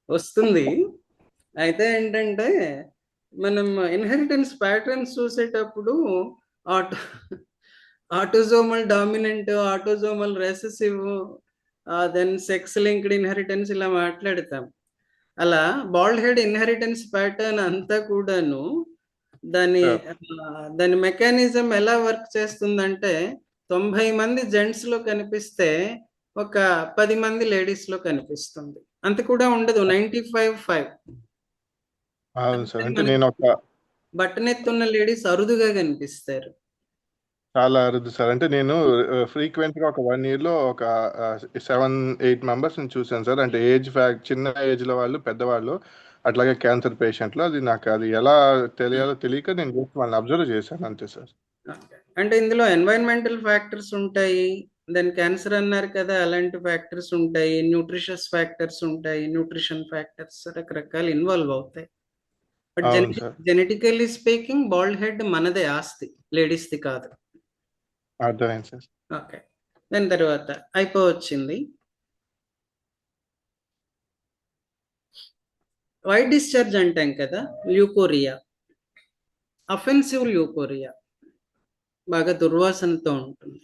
Speaker 1: వస్తుంది. అయితే ఏంటంటే మనం ఇన్హెరిటెన్స్ ప్యాటర్న్స్ చూసేటప్పుడు auto autosomal dominant, autosomal recessive, then sex linked inheritance ఇలా మాట్లాడతాం. అలా బాల్డ్ హెడ్ ఇన్హెరిటెన్స్ ప్యాటర్న్ అంతా కూడాను దాని మెకానిజం ఎలా వర్క్ చేస్తుందంటే 90 మంది జెంట్స్ లో కనిపిస్తే ఒక 10 మంది లేడీస్ లో కనిపిస్తుంది. అంత కూడా ఉండదు, 95-5.
Speaker 3: అవును సార్. అంటే నేను
Speaker 1: బట్టనెత్తున్న లేడీస్ అరుదుగా కనిపిస్తారు.
Speaker 3: చాలా అరుదు సార్. అంటే నేను ఫ్రీక్వెంట్ గా ఒక 1 year లో ఒక 7-8 మెంబర్స్ ని చూశాను సార్. అంటే చిన్న ఏజ్ లో వాళ్ళు, పెద్దవాళ్ళు, అట్లాగే క్యాన్సర్ పేషెంట్లు. అది నాకు అది ఎలా తెలియాలో తెలియక నేను జస్ట్ వాళ్ళని అబ్జర్వ్ చేశాను అంతే సార్.
Speaker 1: అంటే ఇందులో ఎన్వైరన్మెంటల్ ఫ్యాక్టర్స్ ఉంటాయి, దెన్ క్యాన్సర్ అన్నారు కదా, అలాంటి ఫ్యాక్టర్స్ ఉంటాయి, న్యూట్రిషస్ ఫ్యాక్టర్స్ ఉంటాయి, న్యూట్రిషన్ ఫ్యాక్టర్స్ రకరకాలు ఇన్వాల్వ్ అవుతాయి. బట్
Speaker 3: అవును sir.
Speaker 1: Genetically speaking bald head మనదే ఆస్తి, లేడీస్ది కాదు.
Speaker 3: అర్థమైంది సార్.
Speaker 1: ఓకే, దాని తర్వాత అయిపోవచ్చింది. వైట్ డిశ్చార్జ్ అంటాం కదా, ల్యూకోరియా, అఫెన్సివ్ ల్యూకోరియా, బాగా దుర్వాసనతో ఉంటుంది.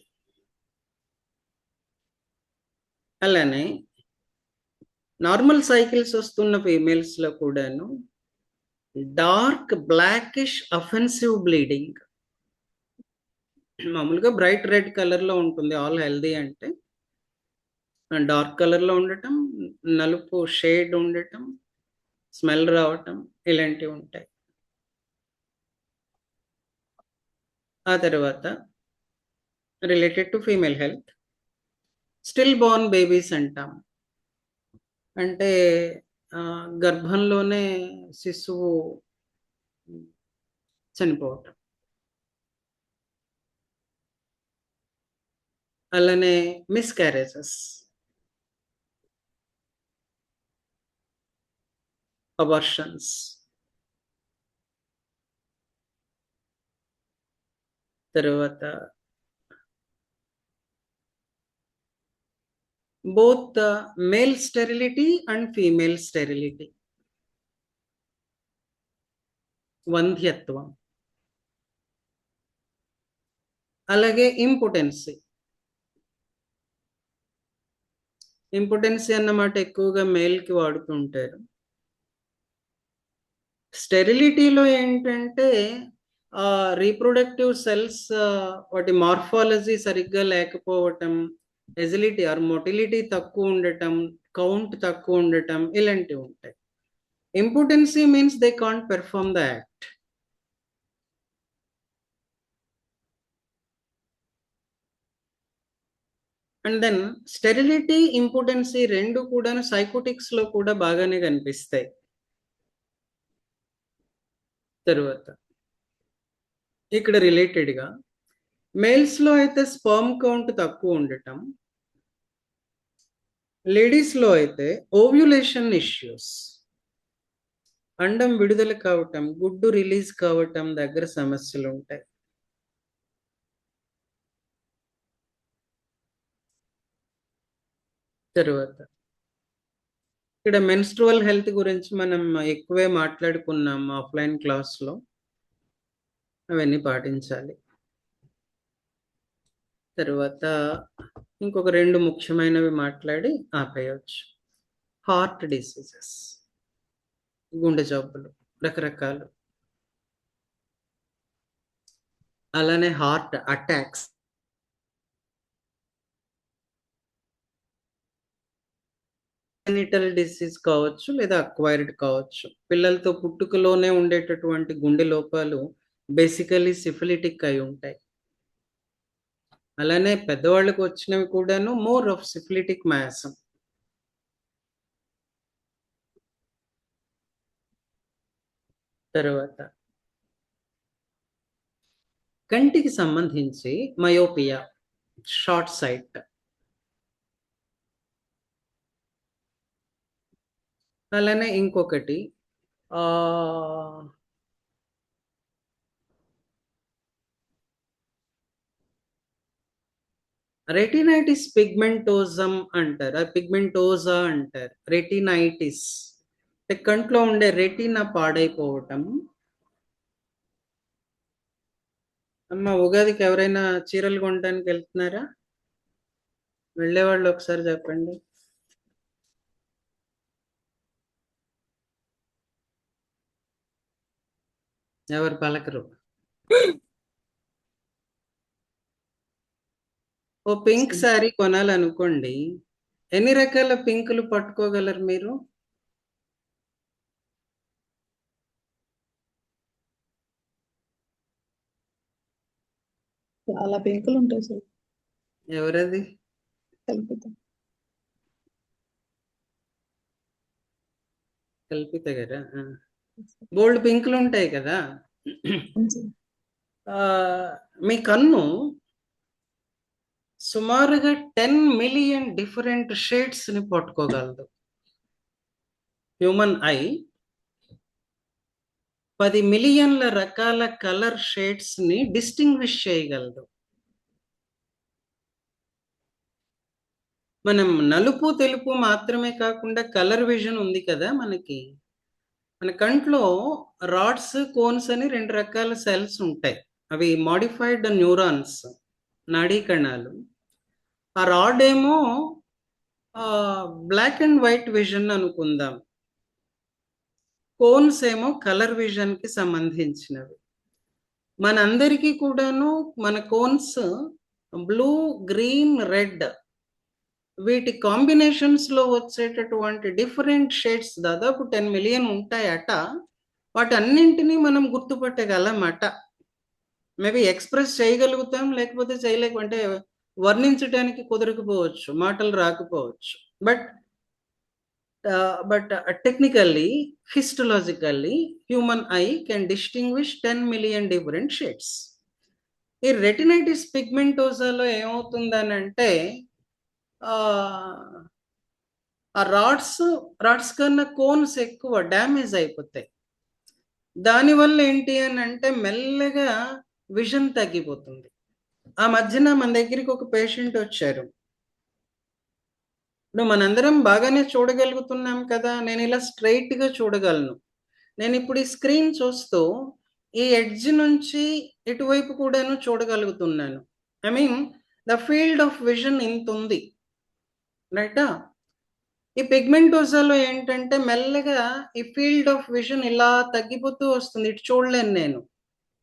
Speaker 1: అలానే నార్మల్ సైకిల్స్ వస్తున్న ఫీమేల్స్ లో కూడాను డార్క్ బ్లాకిష్ అఫెన్సివ్ బ్లీడింగ్, మామూలుగా బ్రైట్ రెడ్ కలర్ లో ఉంటుంది ఆల్ హెల్దీ అంటే, డార్క్ కలర్ లో ఉండటం, నలుపు షేడ్ ఉండటం, స్మెల్ రావటం, ఇలాంటివి ఉంటాయి. ఆ తర్వాత related to female health, still Born babies అంటాం. అంటే గర్భంలోనే శిశువు చనిపోవటం. అలానే మిస్క్యారేజెస్, అబార్షన్స్, తర్వాత both male sterility and female sterility, వంధ్యత్వం, అలాగే ఇంపోటెన్సీ. ఇంపోటెన్సీ అన్నమాట ఎక్కువగా మేల్ కి వాడుతుంటారు. స్టెరిలిటీలో ఏంటంటే రీప్రొడక్టివ్ సెల్స్ వాటి మార్ఫాలజీ సరిగ్గా లేకపోవటం, ఎజిలిటీ ఆర్ మొటిలిటీ తక్కువ ఉండటం, కౌంట్ తక్కువ ఉండటం, ఇలాంటివి ఉంటాయి. Impotency means they can't perform the act. And then sterility, impotency రెండు కూడా సైకోటిక్స్ లో కూడా బాగానే కనిపిస్తాయి. తరువాత ఇక్కడ రిలేటెడ్ గా మేల్స్ లో అయితే స్పర్మ్ కౌంట్ తక్కువ ఉండటం, లేడీస్ లో అయితే ఓవ్యులేషన్ ఇష్యూస్, అండం విడుదల కావటం, గుడ్డు రిలీజ్ కావటం దగ్గర సమస్యలు ఉంటాయి. తరువాత ఇక్కడ మెన్స్ట్రువల్ హెల్త్ గురించి మనం ఎక్కువే మాట్లాడుకున్నాం ఆఫ్లైన్ క్లాస్లో, అవన్నీ పాటించాలి. తర్వాత ఇంకొక 2 ముఖ్యమైనవి మాట్లాడి ఆపేయచ్చు. హార్ట్ డిసీజెస్, గుండె జబ్బులు రకరకాలు, అలానే హార్ట్ అటాక్స్, జెనిటల్ డిసీజ్ కావచ్చు లేదా అక్వైర్డ్ కావచ్చు. పిల్లలతో పుట్టుకలోనే ఉండేటటువంటి గుండె లోపాలు బేసికలీ సిఫిలిటిక్ అయి ఉంటాయి. అలానే పెద్దవాళ్ళకు వచ్చినవి కూడాను మోర్ ఆఫ్ సిఫిలిటిక్ మ్యాసం. తర్వాత కంటికి సంబంధించి మయోపియా, షార్ట్ సైట్, అలానే ఇంకొకటి రెటినైటిస్ పిగ్మెంటోజం అంటారు, పిగ్మెంటోజా అంటారు. రెటినైటిస్ అంటే కంట్లో ఉండే రెటీనా పాడైపోవటం. అమ్మ, ఉగాదికి ఎవరైనా చీరలు కొనడానికి వెళ్తున్నారా? వెళ్ళేవాళ్ళు ఒకసారి చెప్పండి. ఎవరు పలకరు? ఓ పింక్ శారీ కొనాలనుకోండి, ఎన్ని రకాల పింకులు పట్టుకోగలరు మీరు?
Speaker 8: చాలా పెంకులు ఉంటాయి సార్.
Speaker 1: ఎవరది? కల్పిత గారా? బోల్డ్ పింకులు ఉంటాయి కదా. మీ కన్ను సుమారుగా 10 మిలియన్ డిఫరెంట్ షేడ్స్ ని పట్టుకోగలదు. హ్యూమన్ ఐ 10 మిలియన్ల రకాల కలర్ షేడ్స్ ని డిస్టింగ్విష్ చేయగలదు. మనం నలుపు తెలుపు మాత్రమే కాకుండా కలర్ విజన్ ఉంది కదా మనకి. మన కంట్లో రాడ్స్, కోన్స్ అని 2 రకాల సెల్స్ ఉంటాయి. అవి మాడిఫైడ్ న్యూరాన్స్, నాడీ కణాలు. ఆ రాడ్ ఏమో బ్లాక్ అండ్ వైట్ విజన్ అనుకుందాం, కోన్స్ ఏమో కలర్ విజన్ కి సంబంధించినవి. మనందరికీ కూడాను మన కోన్స్ బ్లూ, గ్రీన్, రెడ్ వీటి కాంబినేషన్స్ లో వచ్చేటటువంటి డిఫరెంట్ షేడ్స్ దాదాపు 10 మిలియన్ ఉంటాయట. వాటి అన్నింటినీ మనం గుర్తుపట్టగలమట. మేబీ ఎక్స్ప్రెస్ చేయగలుగుతాం, లేకపోతే అంటే వర్ణించడానికి కుదరకపోవచ్చు, మాటలు రాకపోవచ్చు. But technically, histologically human eye can distinguish 10 million different shades. ఈ రెటినైటిస్ పిగ్మెంటోజాలో ఏమవుతుందనంటే ఆ రాడ్స్ కన్నా కోన్స్ ఎక్కువ డ్యామేజ్ అయిపోతాయి. దానివల్ల ఏంటి అని అంటే మెల్లగా విజన్ తగ్గిపోతుంది. ఆ మధ్యన మన దగ్గరికి ఒక పేషెంట్ వచ్చారు. ఇప్పుడు మనందరం బాగానే చూడగలుగుతున్నాం కదా, నేను ఇలా స్ట్రైట్ గా చూడగలను. నేను ఇప్పుడు ఈ స్క్రీన్ చూస్తూ ఈ ఎడ్జ్ నుంచి ఇటువైపు కూడాను చూడగలుగుతున్నాను. I mean the field of vision ఇంత ఉంది, రైటా? ఈ పిగ్మెంటోజాలో ఏంటంటే మెల్లగా ఈ ఫీల్డ్ ఆఫ్ విజన్ ఇలా తగ్గిపోతూ వస్తుంది. ఇటు చూడలేను నేను,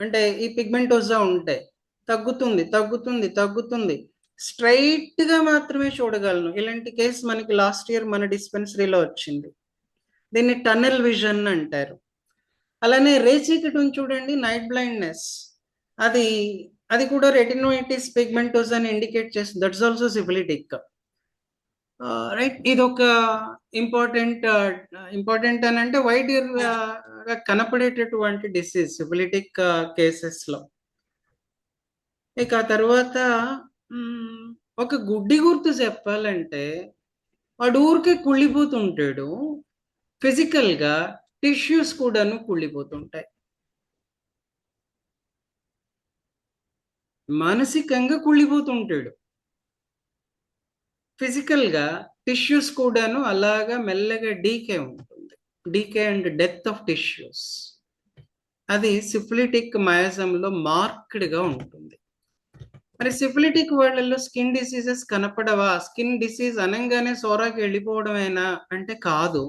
Speaker 1: అంటే ఈ పిగ్మెంటోజా ఉంటే తగ్గుతుంది తగ్గుతుంది తగ్గుతుంది, స్ట్రైట్ గా మాత్రమే చూడగలను. ఇలాంటి కేసు మనకి లాస్ట్ ఇయర్ మన డిస్పెన్సరీలో వచ్చింది. దీన్ని టన్నెల్ విజన్ అంటారు. అలానే రేచీకటి ఉంది చూడండి, నైట్ బ్లైండ్నెస్, అది కూడా రెటినోయిటిస్ పిగ్మెంటోజాని ఇండికేట్ చేస్తుంది. That's also syphilitic, right? ఇది ఒక ఇంపార్టెంట్ అని అంటే వైడ్ గా కనపడేటటువంటి డిసీజ్ సిఫిలిటిక్ కేసెస్ లో. ఇక తర్వాత ఒక గుడ్డి గుర్తు చెప్పాలంటే, వాడు ఊరికే కుళ్ళిపోతుంటాడు. ఫిజికల్ గా టిష్యూస్ కూడాను కుళ్ళిపోతుంటాయి. మానసికంగా కుళ్ళిపోతుంటాడు, ఫిజికల్ గా టిష్యూస్ కూడాను అలాగా మెల్లగా డీకే ఉంటుంది. Decay and death of tissues అది సిఫిలిటిక్ మయాజంలో మార్క్డ్ గా ఉంటుంది. మరి సిఫిలిటిక్ వాళ్ళల్లో స్కిన్ డిసీజెస్ కనపడవా? స్కిన్ డిసీజ్ అనగానే సోరాకి వెళ్ళిపోవడమేనా అంటే కాదు.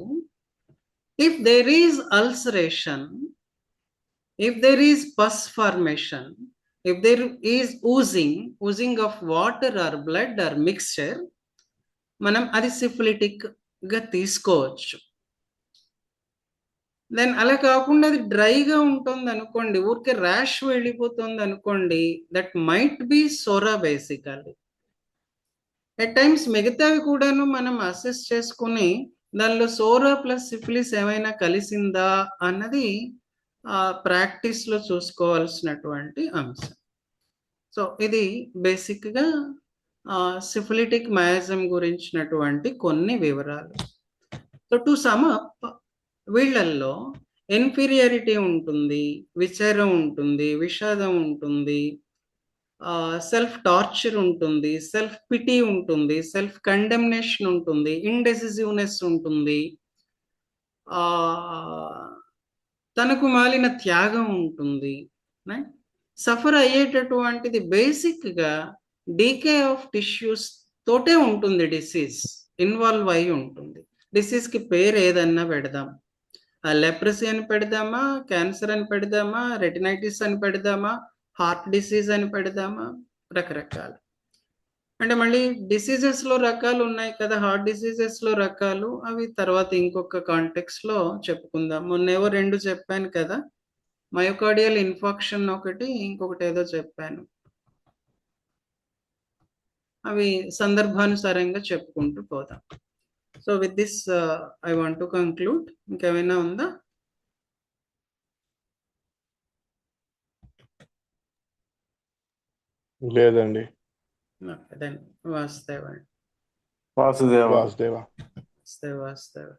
Speaker 1: If there is ulceration, if there is pus formation, if there is oozing of water or blood or mixture, మనం అది సిఫిలిటిక్ గా తీసుకోవచ్చు. దెన్ అలా కాకుండా అది డ్రైగా ఉంటుంది అనుకోండి, ఊరికే ర్యాష్ వెళ్ళిపోతుంది అనుకోండి, that might be Sora basically. At times మిగతావి కూడాను మనం అసెస్ చేసుకుని దానిలో సోరా ప్లస్ సిఫిలిస్ ఏమైనా కలిసిందా అన్నది ప్రాక్టీస్ లో చూసుకోవాల్సినటువంటి అంశం. సో ఇది బేసిక్ గా సిఫిలిటిక్ మయాజం గురించినటువంటి కొన్ని వివరాలు. సో టు సమ్ అప్, వీళ్ళల్లో ఇన్ఫీరియారిటీ ఉంటుంది, విచారం ఉంటుంది, విషాదం ఉంటుంది, సెల్ఫ్ టార్చర్ ఉంటుంది, సెల్ఫ్ పిటీ ఉంటుంది, సెల్ఫ్ కండెమ్నేషన్ ఉంటుంది, ఇండెసిసివ్నెస్ ఉంటుంది, తనకు మాలిన త్యాగం ఉంటుంది. సఫర్ అయ్యేటటువంటిది బేసిక్గా డీకే ఆఫ్ టిష్యూస్ తోటే ఉంటుంది. డిసీజ్ ఇన్వాల్వ్ అయి ఉంటుంది. డిసీజ్కి పేరు ఏదన్నా పెడదాం, లెప్రసీ అని పెడదామా, క్యాన్సర్ అని పెడదామా, రెటినైటిస్ అని పెడదామా, హార్ట్ డిసీజ్ అని పెడదామా, రకరకాలు. అంటే మళ్ళీ డిసీజెస్లో రకాలు ఉన్నాయి కదా, హార్ట్ డిసీజెస్లో రకాలు, అవి తర్వాత ఇంకొక కాంటెక్స్లో చెప్పుకుందాం. మొన్నేవో 2 చెప్పాను కదా, మయోకార్డియల్ ఇన్ఫాక్షన్ ఒకటి, ఇంకొకటి ఏదో చెప్పాను. అవి సందర్భానుసారంగా చెప్పుకుంటూ పోదాం. So with this I want to conclude. ఇంకేమైనా ఉందా?
Speaker 3: లేదండి.
Speaker 1: దెన్ వాసుదేవ.
Speaker 5: వాసుదేవ.
Speaker 3: వాసుదేవ.
Speaker 1: వాసుదేవ.